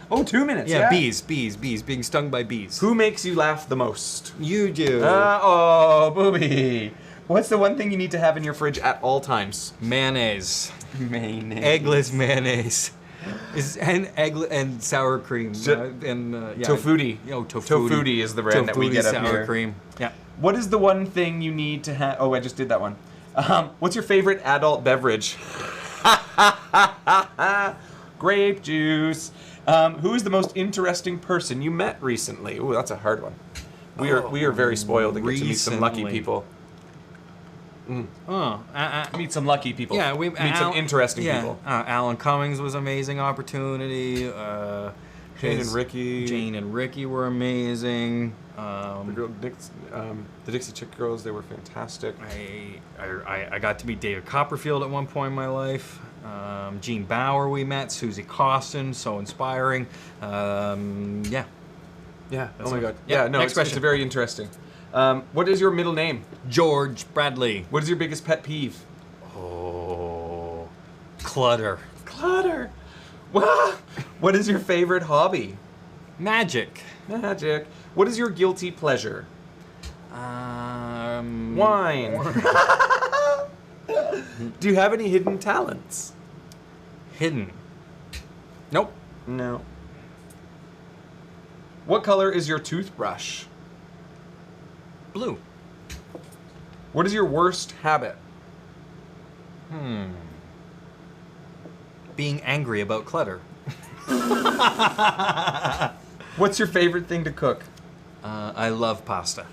Oh, 2 minutes. Yeah, bees, being stung by bees. Who makes you laugh the most? You do. Oh, booby. What's the one thing you need to have in your fridge at all times? Mayonnaise. Mayonnaise. Eggless mayonnaise. And sour cream. Tofutti. Oh, Tofutti. Tofutti is the brand that we get up sour here. cream. Yeah. What is the one thing you need to have? Oh, I just did that one. What's your favorite adult beverage? Grape juice. Who is the most interesting person you met recently? Ooh, that's a hard one. We are very spoiled to get to meet some lucky people. Meet some lucky people. Yeah, we meet some interesting people. Alan Cummings was an amazing opportunity. Jane and Ricky were amazing. The Dixie Chick Girls, they were fantastic. I got to meet David Copperfield at one point in my life. Gene Bauer we met. Susie Costin, so inspiring. Yeah. Oh my God. Yeah. No. Next question. It's very interesting. What is your middle name? George Bradley. What is your biggest pet peeve? Oh, clutter. Clutter. What is your favorite hobby? Magic. What is your guilty pleasure? Wine. Do you have any hidden talents? Hidden. Nope. No. What color is your toothbrush? Blue. What is your worst habit? Being angry about clutter. What's your favorite thing to cook? I love pasta.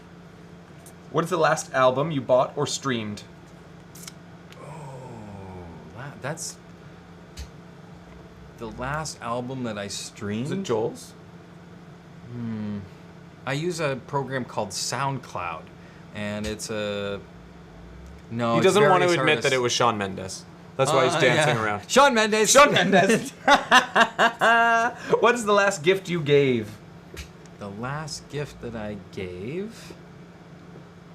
What is the last album you bought or streamed? Oh, that's the last album that I streamed. Is it Joel's? I use a program called SoundCloud, and it's a... No, he doesn't want to admit that it was Shawn Mendes. That's why he's dancing around. Shawn Mendes. What is the last gift you gave? The last gift that I gave?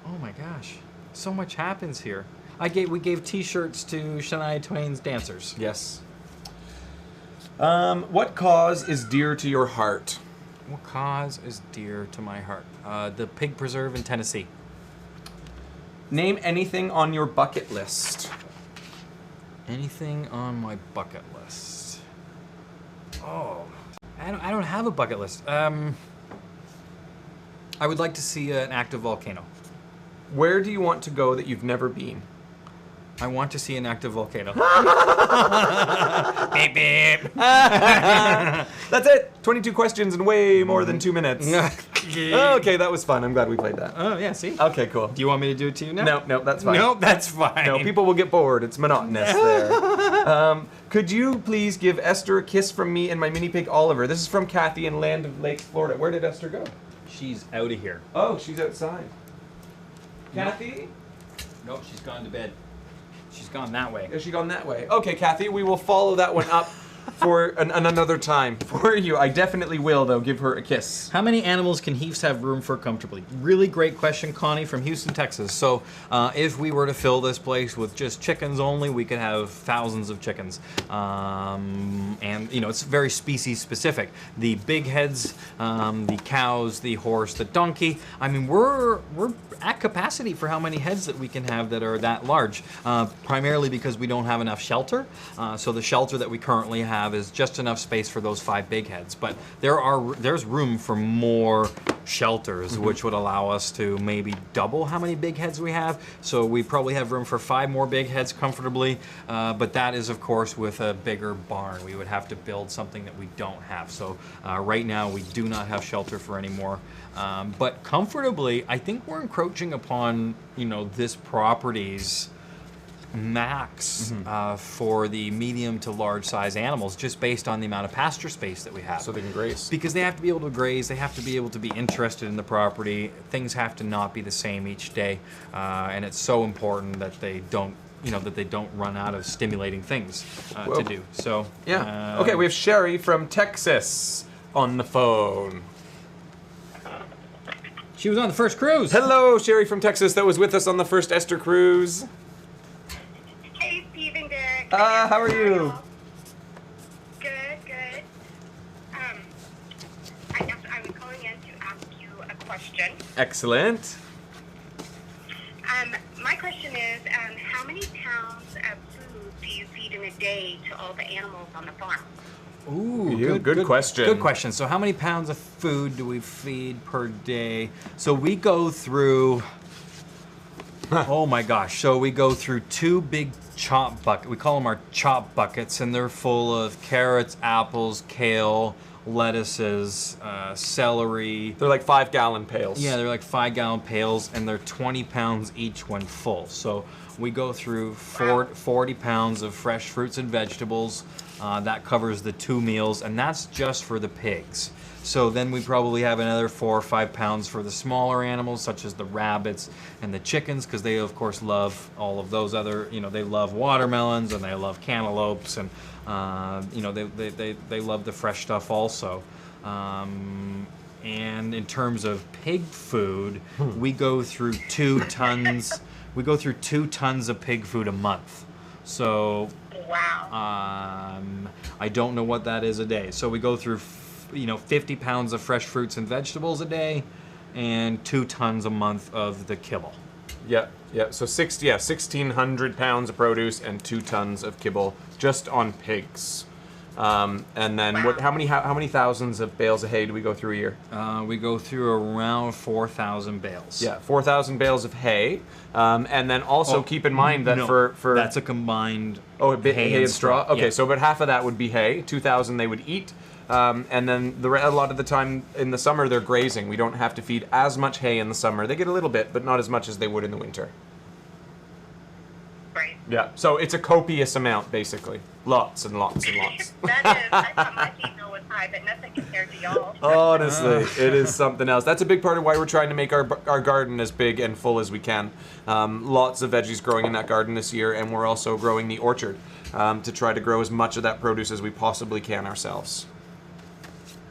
Oh my gosh. So much happens here. We gave t-shirts to Shania Twain's dancers. Yes. What cause is dear to your heart? What cause is dear to my heart? The Pig Preserve in Tennessee. Name anything on your bucket list. Anything on my bucket list? Oh, I don't have a bucket list. I would like to see an active volcano. Where do you want to go that you've never been? I want to see an active volcano. Beep, beep. That's it. 22 questions in way more than 2 minutes. Okay, that was fun. I'm glad we played that. Oh, yeah, see? Okay, cool. Do you want me to do it to you now? No, that's fine. No, that's fine. No, people will get bored. It's monotonous there. Could you please give Esther a kiss from me and my mini pig Oliver? This is from Kathy in Land of Lakes, Florida. Where did Esther go? She's out of here. Oh, she's outside. No. Kathy? Nope, she's gone to bed. She's gone that way. Has she gone that way? Okay, Kathy, we will follow that one up for another time for you. I definitely will, though, give her a kiss. How many animals can Heaths have room for comfortably? Really great question, Connie from Houston, Texas. So if we were to fill this place with just chickens only, we could have thousands of chickens. And, you know, it's very species specific. The big heads, the cows, the horse, the donkey, I mean, we're at capacity for how many heads that we can have that are that large, primarily because we don't have enough shelter. So the shelter that we currently have is just enough space for those 5 big heads. But there's room for more shelters, which would allow us to maybe double how many big heads we have. So we probably have room for 5 more big heads comfortably. But that is, of course, with a bigger barn. We would have to build something that we don't have. So right now we do not have shelter for any more. But comfortably, I think we're encroaching upon, you know, this property's max for the medium to large size animals, just based on the amount of pasture space that we have. So they can graze. Because they have to be able to graze, they have to be able to be interested in the property. Things have to not be the same each day, and it's so important that they don't, you know, that they don't run out of stimulating things to do. So yeah. Okay, we have Sherry from Texas on the phone. She was on the first cruise. Hello, Sherry from Texas that was with us on the first Esther cruise. Hey, Steve and Derek. How are you? Good, good. I was calling in to ask you a question. Excellent. My question is, how many pounds of food do you feed in a day to all the animals on the farm? Ooh, good question. Good question. So how many pounds of food do we feed per day? So we go through, oh my gosh. So we go through 2 big chop buckets. We call them our chop buckets, and they're full of carrots, apples, kale, lettuces, celery. They're like 5-gallon pails. Yeah, they're like 5-gallon pails, and they're 20 pounds each when full. So we go through 40 pounds of fresh fruits and vegetables. That covers the 2 meals, and that's just for the pigs. So then we probably have another 4 or 5 pounds for the smaller animals, such as the rabbits and the chickens, because they of course love all of those other, you know, they love watermelons and they love cantaloupes, and you know, they love the fresh stuff also. And in terms of pig food, we go through 2 tons. We go through 2 tons of pig food a month. So Wow. I don't know what that is a day. So we go through, you know, 50 pounds of fresh fruits and vegetables a day, and 2 tons a month of the kibble. Yeah. So 1,600 pounds of produce and 2 tons of kibble just on pigs. And then how many thousands of bales of hay do we go through a year? We go through around 4,000 bales. Yeah, 4,000 bales of hay. And then also keep in mind that for that's a combined hay and straw. Okay, yeah. so about half of that would be hay. 2,000 they would eat. And then a lot of the time in the summer they're grazing. We don't have to feed as much hay in the summer. They get a little bit, but not as much as they would in the winter. Right. Yeah, so it's a copious amount, basically. Lots and lots and lots. That is, I thought my female was high, but nothing compared to y'all. Honestly, it is something else. That's a big part of why we're trying to make our garden as big and full as we can. Lots of veggies growing in that garden this year, and we're also growing the orchard to try to grow as much of that produce as we possibly can ourselves.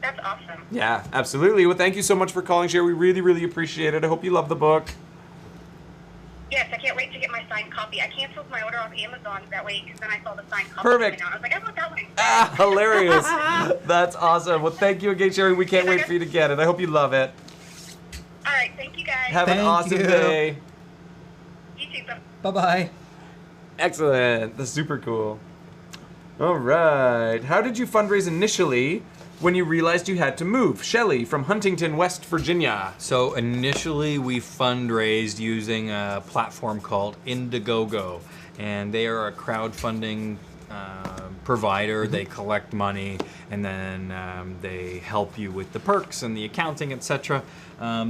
That's awesome. Yeah, absolutely. Well, thank you so much for calling, Sherry. We really, really appreciate it. I hope you love the book. Yes, I can't wait to get my signed copy. I canceled my order off Amazon that way because then I saw the signed copy. Perfect. I was like, I want that one. Ah, hilarious. That's awesome. Well, thank you again, Sherry. We can't wait for you to get it. I hope you love it. All right, thank you guys. Have an awesome day. You too. Bye-bye. Excellent. That's super cool. All right. How did you fundraise initially when you realized you had to move? Shelley from Huntington, West Virginia. So initially we fundraised using a platform called Indiegogo, and they are a crowdfunding provider. They collect money, and then they help you with the perks and the accounting, etc.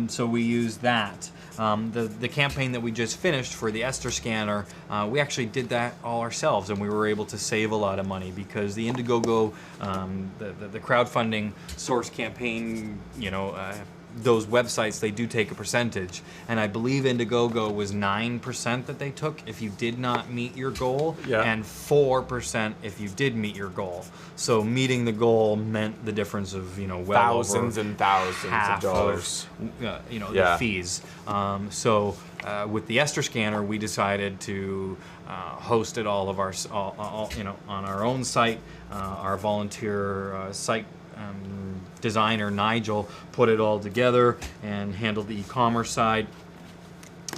So we use that. The campaign that we just finished for the Esther scanner, we actually did that all ourselves, and we were able to save a lot of money because the Indiegogo, the crowdfunding source campaign, you know, those websites, they do take a percentage, and I believe Indiegogo was 9% that they took if you did not meet your goal, and 4% if you did meet your goal. So meeting the goal meant the difference of well thousands over and thousands of dollars. The fees. With the Esther scanner, we decided to host it all on our own site. Our volunteer site designer Nigel put it all together and handled the e-commerce side.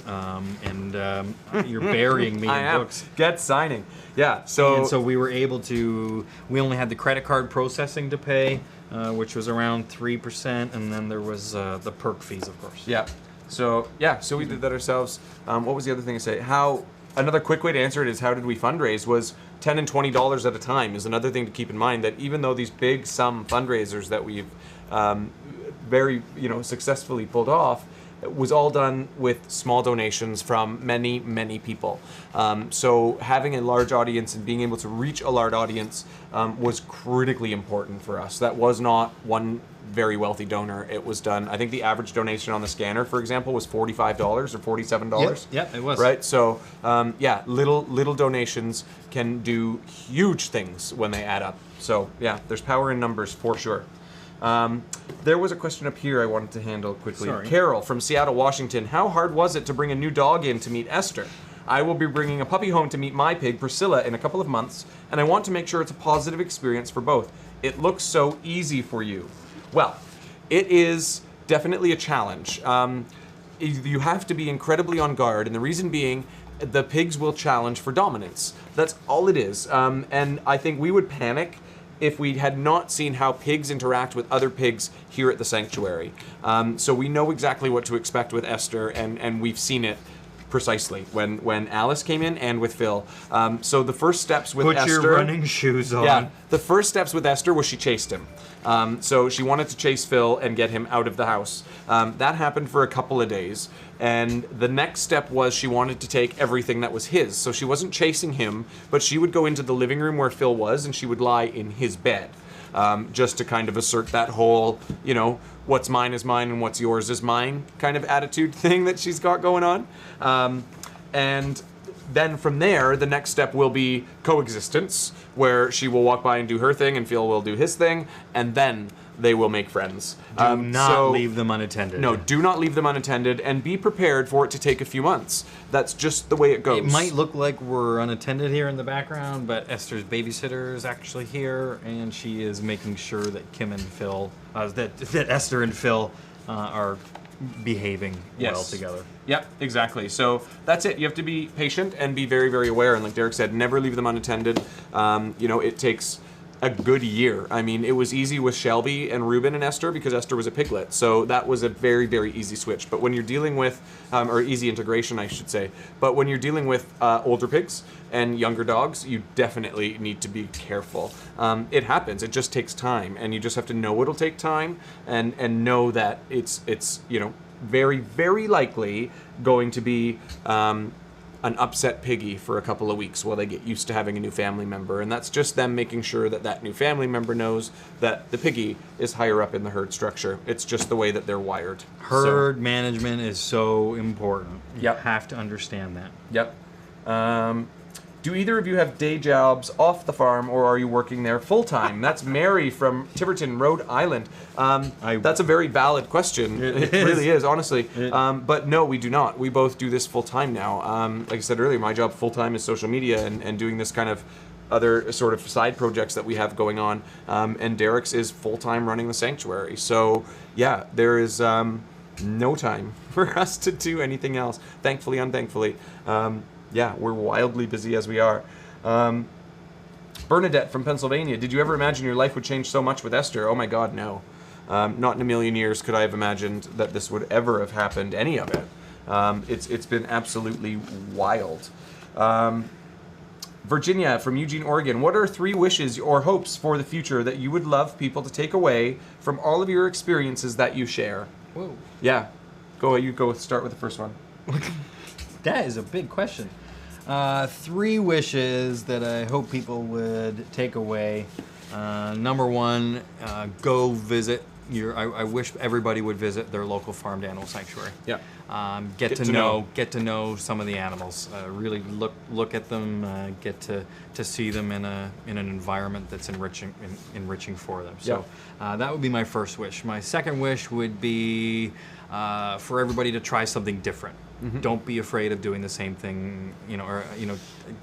You're burying me in books. Get signing. Yeah. So we were able to. We only had the credit card processing to pay, which was around 3%, and then there was the perk fees, of course. Yeah. So we did that ourselves. What was the other thing to say? Another quick way to answer it is how did we fundraise was $10 and $20 at a time is another thing to keep in mind, that even though these big sum fundraisers that we've very successfully pulled off, it was all done with small donations from many, many people. So having a large audience and being able to reach a large audience was critically important for us. That was not one very wealthy donor. It was done, I think the average donation on the scanner, for example, was $45 or $47. Yep, it was. Right? So, little donations can do huge things when they add up. So, yeah, there's power in numbers for sure. There was a question up here I wanted to handle quickly. Sorry. Carol from Seattle, Washington. How hard was it to bring a new dog in to meet Esther? I will be bringing a puppy home to meet my pig, Priscilla, in a couple of months, and I want to make sure it's a positive experience for both. It looks so easy for you. Well, it is definitely a challenge. You have to be incredibly on guard, and the reason being, the pigs will challenge for dominance. That's all it is. And I think we would panic if we had not seen how pigs interact with other pigs here at the sanctuary. So we know exactly what to expect with Esther, and we've seen it precisely when Alice came in and with Phil. So the first steps with Esther... Put your running shoes on. Yeah, the first steps with Esther was she chased him. So she wanted to chase Phil and get him out of the house. That happened for a couple of days. And the next step was she wanted to take everything that was his. So she wasn't chasing him, but she would go into the living room where Phil was and she would lie in his bed. Just to kind of assert that whole, what's mine is mine and what's yours is mine kind of attitude thing that she's got going on. And then from there, the next step will be coexistence, where she will walk by and do her thing and Phil will do his thing, and then they will make friends. Do not leave them unattended. No, do not leave them unattended, and be prepared for it to take a few months. That's just the way it goes. It might look like we're unattended here in the background, but Esther's babysitter is actually here, and she is making sure that Kim and Phil, that Esther and Phil are behaving well together. Yep, exactly. So that's it. You have to be patient and be very, very aware. And like Derek said, never leave them unattended. It takes a good year. I mean, it was easy with Shelby and Reuben and Esther because Esther was a piglet. So that was a very, very easy switch. But when you're dealing with, or easy integration, I should say. But when you're dealing with older pigs and younger dogs, you definitely need to be careful. It happens. It just takes time. And you just have to know it'll take time and know that it's very, very likely going to be an upset piggy for a couple of weeks while they get used to having a new family member. And that's just them making sure that that new family member knows that the piggy is higher up in the herd structure. It's just the way that they're wired. Herd management is so important. You have to understand that. Yep. Do either of you have day jobs off the farm, or are you working there full-time? That's Mary from Tiverton, Rhode Island. That's a very valid question. It really is, honestly. But no, we do not. We both do this full-time now. Like I said earlier, my job full-time is social media and doing this kind of other sort of side projects that we have going on. And Derek's is full-time running the sanctuary. So, yeah, there is no time for us to do anything else. Thankfully, unthankfully. Yeah, we're wildly busy as we are. Bernadette from Pennsylvania. Did you ever imagine your life would change so much with Esther? Oh my God, no. Not in a million years could I have imagined that this would ever have happened, any of it. It's been absolutely wild. Virginia from Eugene, Oregon. What are 3 wishes or hopes for the future that you would love people to take away from all of your experiences that you share? Whoa. Yeah. Start with the first one. That is a big question. 3 wishes that I hope people would take away. Number 1, go visit I wish everybody would visit their local farmed animal sanctuary. Yeah. Get to know some of the animals. Really look at them. Get to see them in an environment that's enriching for them. So that would be my first wish. My second wish would be for everybody to try something different. Mm-hmm. Don't be afraid of doing the same thing,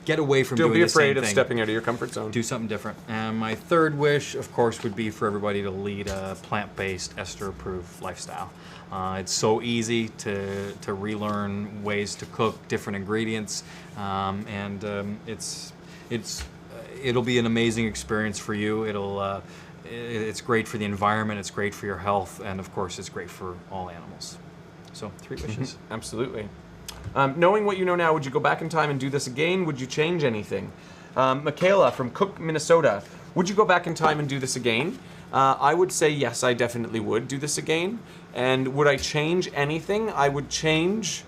get away from doing the same thing. Don't be afraid of stepping out of your comfort zone. Do something different. And my third wish, of course, would be for everybody to lead a plant-based, Esther-approved lifestyle. It's so easy to relearn ways to cook different ingredients, and it'll be an amazing experience for you. It's great for the environment, it's great for your health, and of course, it's great for all animals. So 3 wishes. Absolutely. Knowing what you know now, would you go back in time and do this again? Would you change anything? Michaela from Cook, Minnesota. Would you go back in time and do this again? I would say yes, I definitely would do this again. And would I change anything? I would change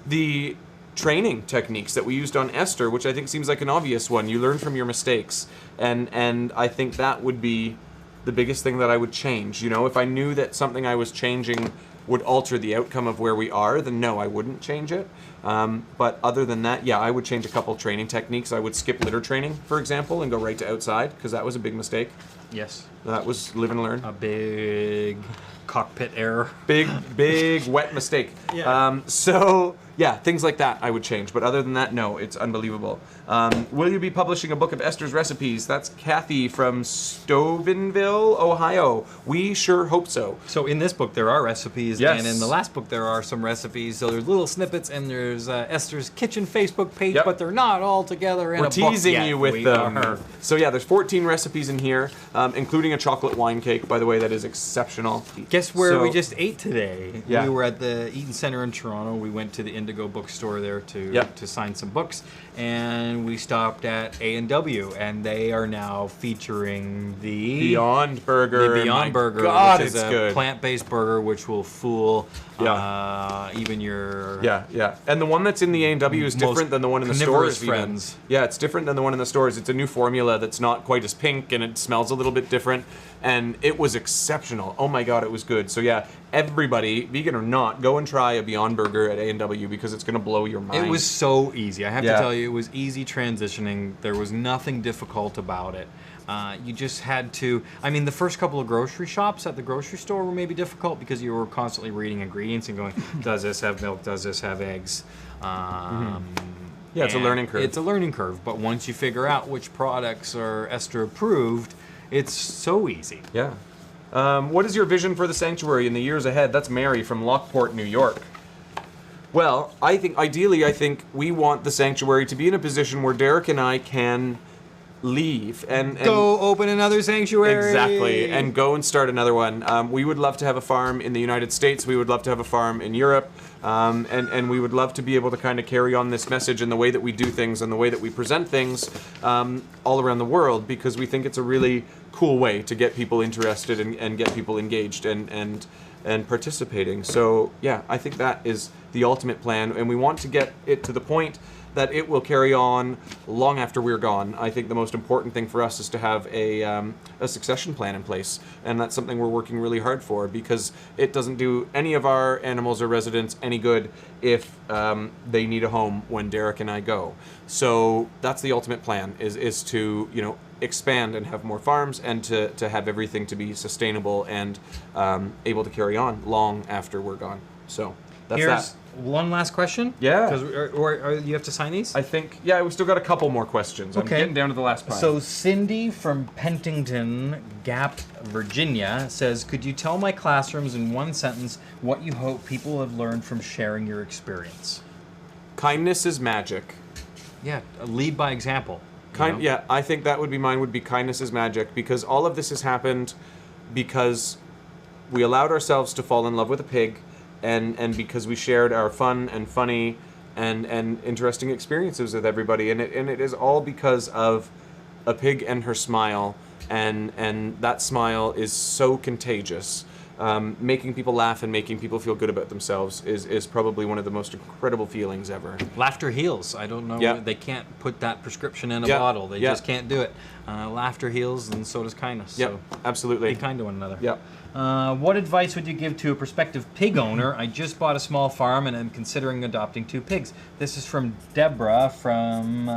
the training techniques that we used on Esther, which I think seems like an obvious one. You learn from your mistakes. And I think that would be the biggest thing that I would change. If I knew that something I was changing would alter the outcome of where we are, then no, I wouldn't change it. But other than that, yeah, I would change a couple training techniques. I would skip litter training, for example, and go right to outside, because that was a big mistake. Yes. That was live and learn. A big cockpit error. Big wet mistake. Yeah. So, yeah, things like that I would change. But other than that, no, it's unbelievable. Will you be publishing a book of Esther's recipes? That's Kathy from Steubenville, Ohio. We sure hope so. So in this book there are recipes, yes. And in the last book there are some recipes. So there's little snippets, and there's Esther's Kitchen Facebook page, yep. But they're not all together in We're a book yet. We're teasing you with them. So yeah, there's 14 recipes in here, including a chocolate wine cake, by the way, that is exceptional. Guess where we just ate today? Yeah. We were at the Eaton Center in Toronto. We went to the Indigo bookstore there to sign some books, and we stopped at A&W, and they are now featuring the Beyond Burger. The Beyond Burger, God, which is a good. Plant-based burger, which will fool even your And the one that's in the A&W is different than the one in the stores. Friends. Yeah, it's different than the one in the stores. It's a new formula that's not quite as pink, and it smells a little bit different. And it was exceptional. Oh my God, it was good. So yeah, everybody, vegan or not, go and try a Beyond Burger at A&W, because it's going to blow your mind. It was so easy. I have to tell you, it was easy transitioning. There was nothing difficult about it. You just had to, the first couple of grocery shops at the grocery store were maybe difficult because you were constantly reading ingredients and going, does this have milk? Does this have eggs? Yeah, it's a learning curve. It's a learning curve, but once you figure out which products are Esther approved, it's so easy. Yeah. What is your vision for the sanctuary in the years ahead? That's Mary from Lockport, New York. Well, ideally, I think we want the sanctuary to be in a position where Derek and I can leave and go open another sanctuary. Exactly, and go and start another one. We would love to have a farm in the United States. We would love to have a farm in Europe, and we would love to be able to kind of carry on this message and the way that we do things and the way that we present things all around the world, because we think it's a really cool way to get people interested and get people engaged and participating. So yeah, I think that is the ultimate plan, and we want to get it to the point that it will carry on long after we're gone. I think the most important thing for us is to have a succession plan in place, and that's something we're working really hard for, because it doesn't do any of our animals or residents any good if they need a home when Derek and I go. So that's the ultimate plan, is to expand and have more farms, and to have everything to be sustainable and able to carry on long after we're gone. So that's that. One last question? Yeah. Or you have to sign these? I think, yeah, we've still got a couple more questions. Okay. I'm getting down to the last pile. So Cindy from Pentington Gap, Virginia says, could you tell my classrooms in one sentence what you hope people have learned from sharing your experience? Kindness is magic. Yeah, lead by example. Yeah, I think that would be mine, would be kindness is magic, because all of this has happened because we allowed ourselves to fall in love with a pig, and because we shared our fun and funny and interesting experiences with everybody, and it is all because of a pig and her smile, and that smile is so contagious, making people laugh and making people feel good about themselves is probably one of the most incredible feelings ever. Laughter heals. I don't know. Yeah. They can't put that prescription in a bottle. They just can't do it. Laughter heals, and so does kindness. Yeah, so absolutely. be kind to one another. Yeah. What advice would you give to a prospective pig owner? I just bought a small farm and am considering adopting 2 pigs. This is from Deborah from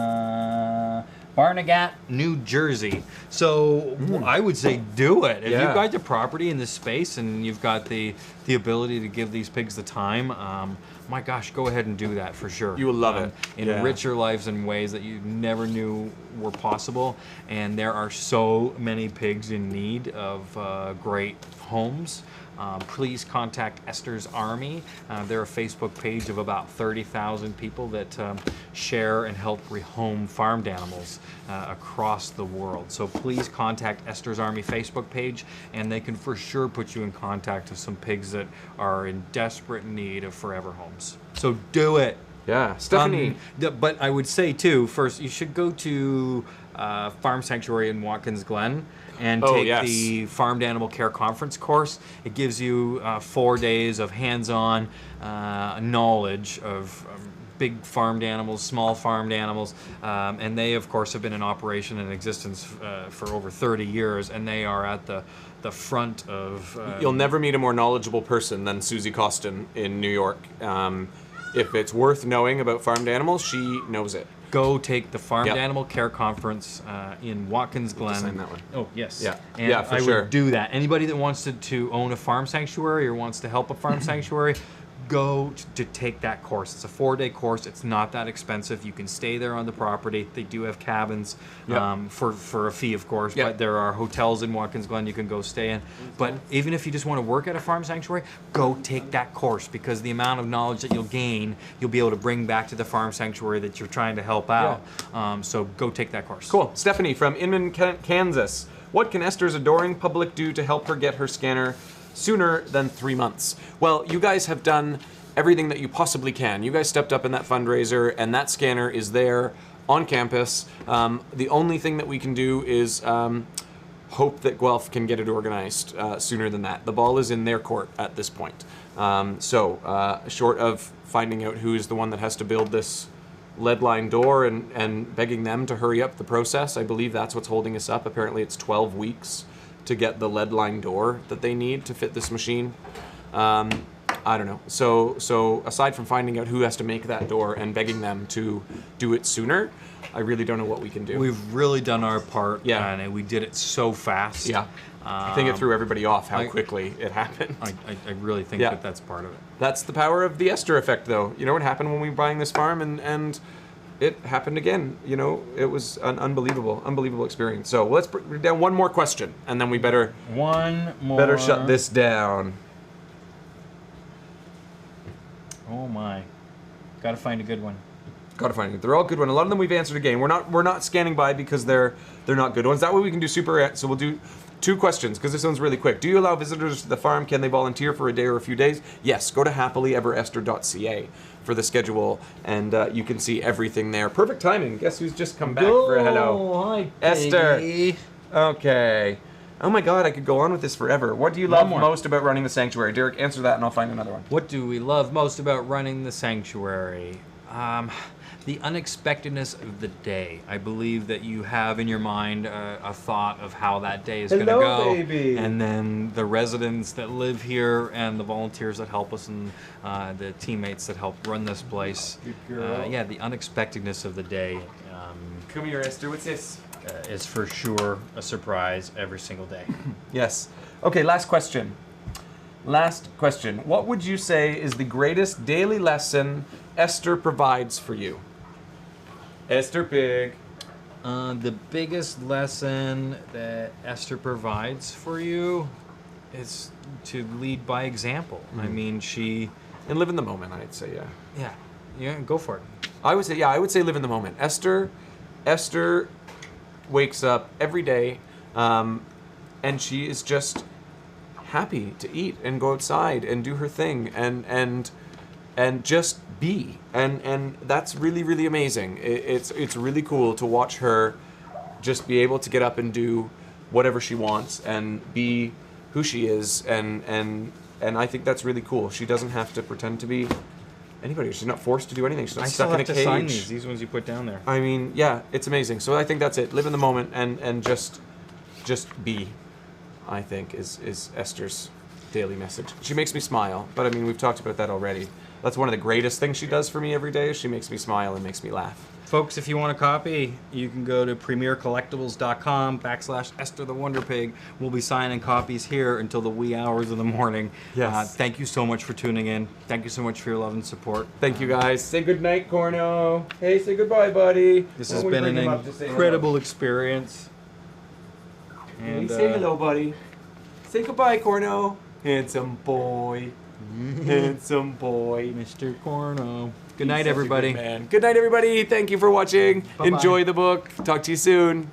Barnegat, New Jersey. So I would say do it. If you've got the property and the space and you've got the ability to give these pigs the time, my gosh, go ahead and do that for sure. You will love it. Enrich your lives in ways that you never knew were possible. And there are so many pigs in need of great homes. Please contact Esther's Army. They're a Facebook page of about 30,000 people that share and help rehome farmed animals across the world. So please contact Esther's Army Facebook page, and they can for sure put you in contact with some pigs that are in desperate need of forever homes. So do it. Yeah, Stephanie. But I would say too, first you should go to Farm Sanctuary in Watkins Glen and take the Farmed Animal Care Conference course. It gives you 4 days of hands-on knowledge of big farmed animals, small farmed animals, and they of course have been in operation and existence for over 30 years, and they are at the front of... You'll never meet a more knowledgeable person than Susie Costin in New York. If it's worth knowing about farmed animals, she knows it. Go take the Farmed Animal Care Conference in Watkins Glen. Sign that one. Oh, yes. Yeah, And for I sure. would do that. Anybody that wants to own a farm sanctuary or wants to help a farm sanctuary, go to take that course. It's a 4-day course. It's not that expensive. You can stay there on the property. They do have cabins for a fee, of course, but there are hotels in Watkins Glen you can go stay in. But even if you just want to work at a farm sanctuary, go take that course, because the amount of knowledge that you'll gain, you'll be able to bring back to the farm sanctuary that you're trying to help out. So go take that course. Cool. Stephanie from Inman, Kansas. What can Esther's adoring public do to help her get her scanner sooner than 3 months? Well, you guys have done everything that you possibly can. You guys stepped up in that fundraiser, and that scanner is there on campus. The only thing that we can do is hope that Guelph can get it organized sooner than that. The ball is in their court at this point. Short of finding out who is the one that has to build this lead line door and begging them to hurry up the process, I believe that's what's holding us up. Apparently it's 12 weeks to get the lead line door that they need to fit this machine. I don't know. So aside from finding out who has to make that door and begging them to do it sooner, I really don't know what we can do. We've really done our part, and we did it so fast. Yeah. I think it threw everybody off how quickly it happened. I really think that that's part of it. That's the power of the Esther effect, though. You know what happened when we were buying this farm, and it happened again. You know, it was an unbelievable experience. So let's bring down one more question, and then we better shut this down. Oh my, gotta find a good one. Gotta find it. They're all good ones. A lot of them we've answered again. We're not scanning by because they're not good ones. That way we can do so we'll do 2 questions because this one's really quick. Do you allow visitors to the farm? Can they volunteer for a day or a few days? Yes. Go to happilyeverester.ca for the schedule, and you can see everything there. Perfect timing. Guess who's just come back for a hello? Hi, Esther. Okay. Oh my God, I could go on with this forever. What do you love most about running the sanctuary? Derek, answer that and I'll find another one. What do we love most about running the sanctuary? The unexpectedness of the day. I believe that you have in your mind a thought of how that day is going to go. Baby. And then the residents that live here and the volunteers that help us and the teammates that help run this place. Good girl. The unexpectedness of the day. Come here, Esther. What's this? Is for sure a surprise every single day. Yes. Okay, last question. What would you say is the greatest daily lesson Esther provides for you? Esther Pig. The biggest lesson that Esther provides for you is to lead by example. I mean, And live in the moment, I'd say, Yeah, go for it. I would say live in the moment. Esther wakes up every day, and she is just happy to eat and go outside and do her thing and just be, and that's really, really amazing. It's really cool to watch her just be able to get up and do whatever she wants and be who she is, and I think that's really cool. She doesn't have to pretend to be anybody. She's not forced to do anything. She's not stuck in a cage. I still have to sign these ones you put down there. I mean, yeah, it's amazing. So I think that's it. Live in the moment and just be, I think, is Esther's daily message. She makes me smile, but I mean, we've talked about that already. That's one of the greatest things she does for me every day is she makes me smile and makes me laugh. Folks, if you want a copy, you can go to premiercollectibles.com/Esther the Wonder Pig. We'll be signing copies here until the wee hours of the morning. Yes. Thank you so much for tuning in. Thank you so much for your love and support. Thank you, guys. Say good night, Corno. Hey, say goodbye, buddy. This has been an incredible experience. And say hello, buddy. Say goodbye, Corno. Handsome boy. Handsome boy. Mr. Corno. Good night, everybody. Good night, everybody. Thank you for watching. Bye-bye. Enjoy the book. Talk to you soon.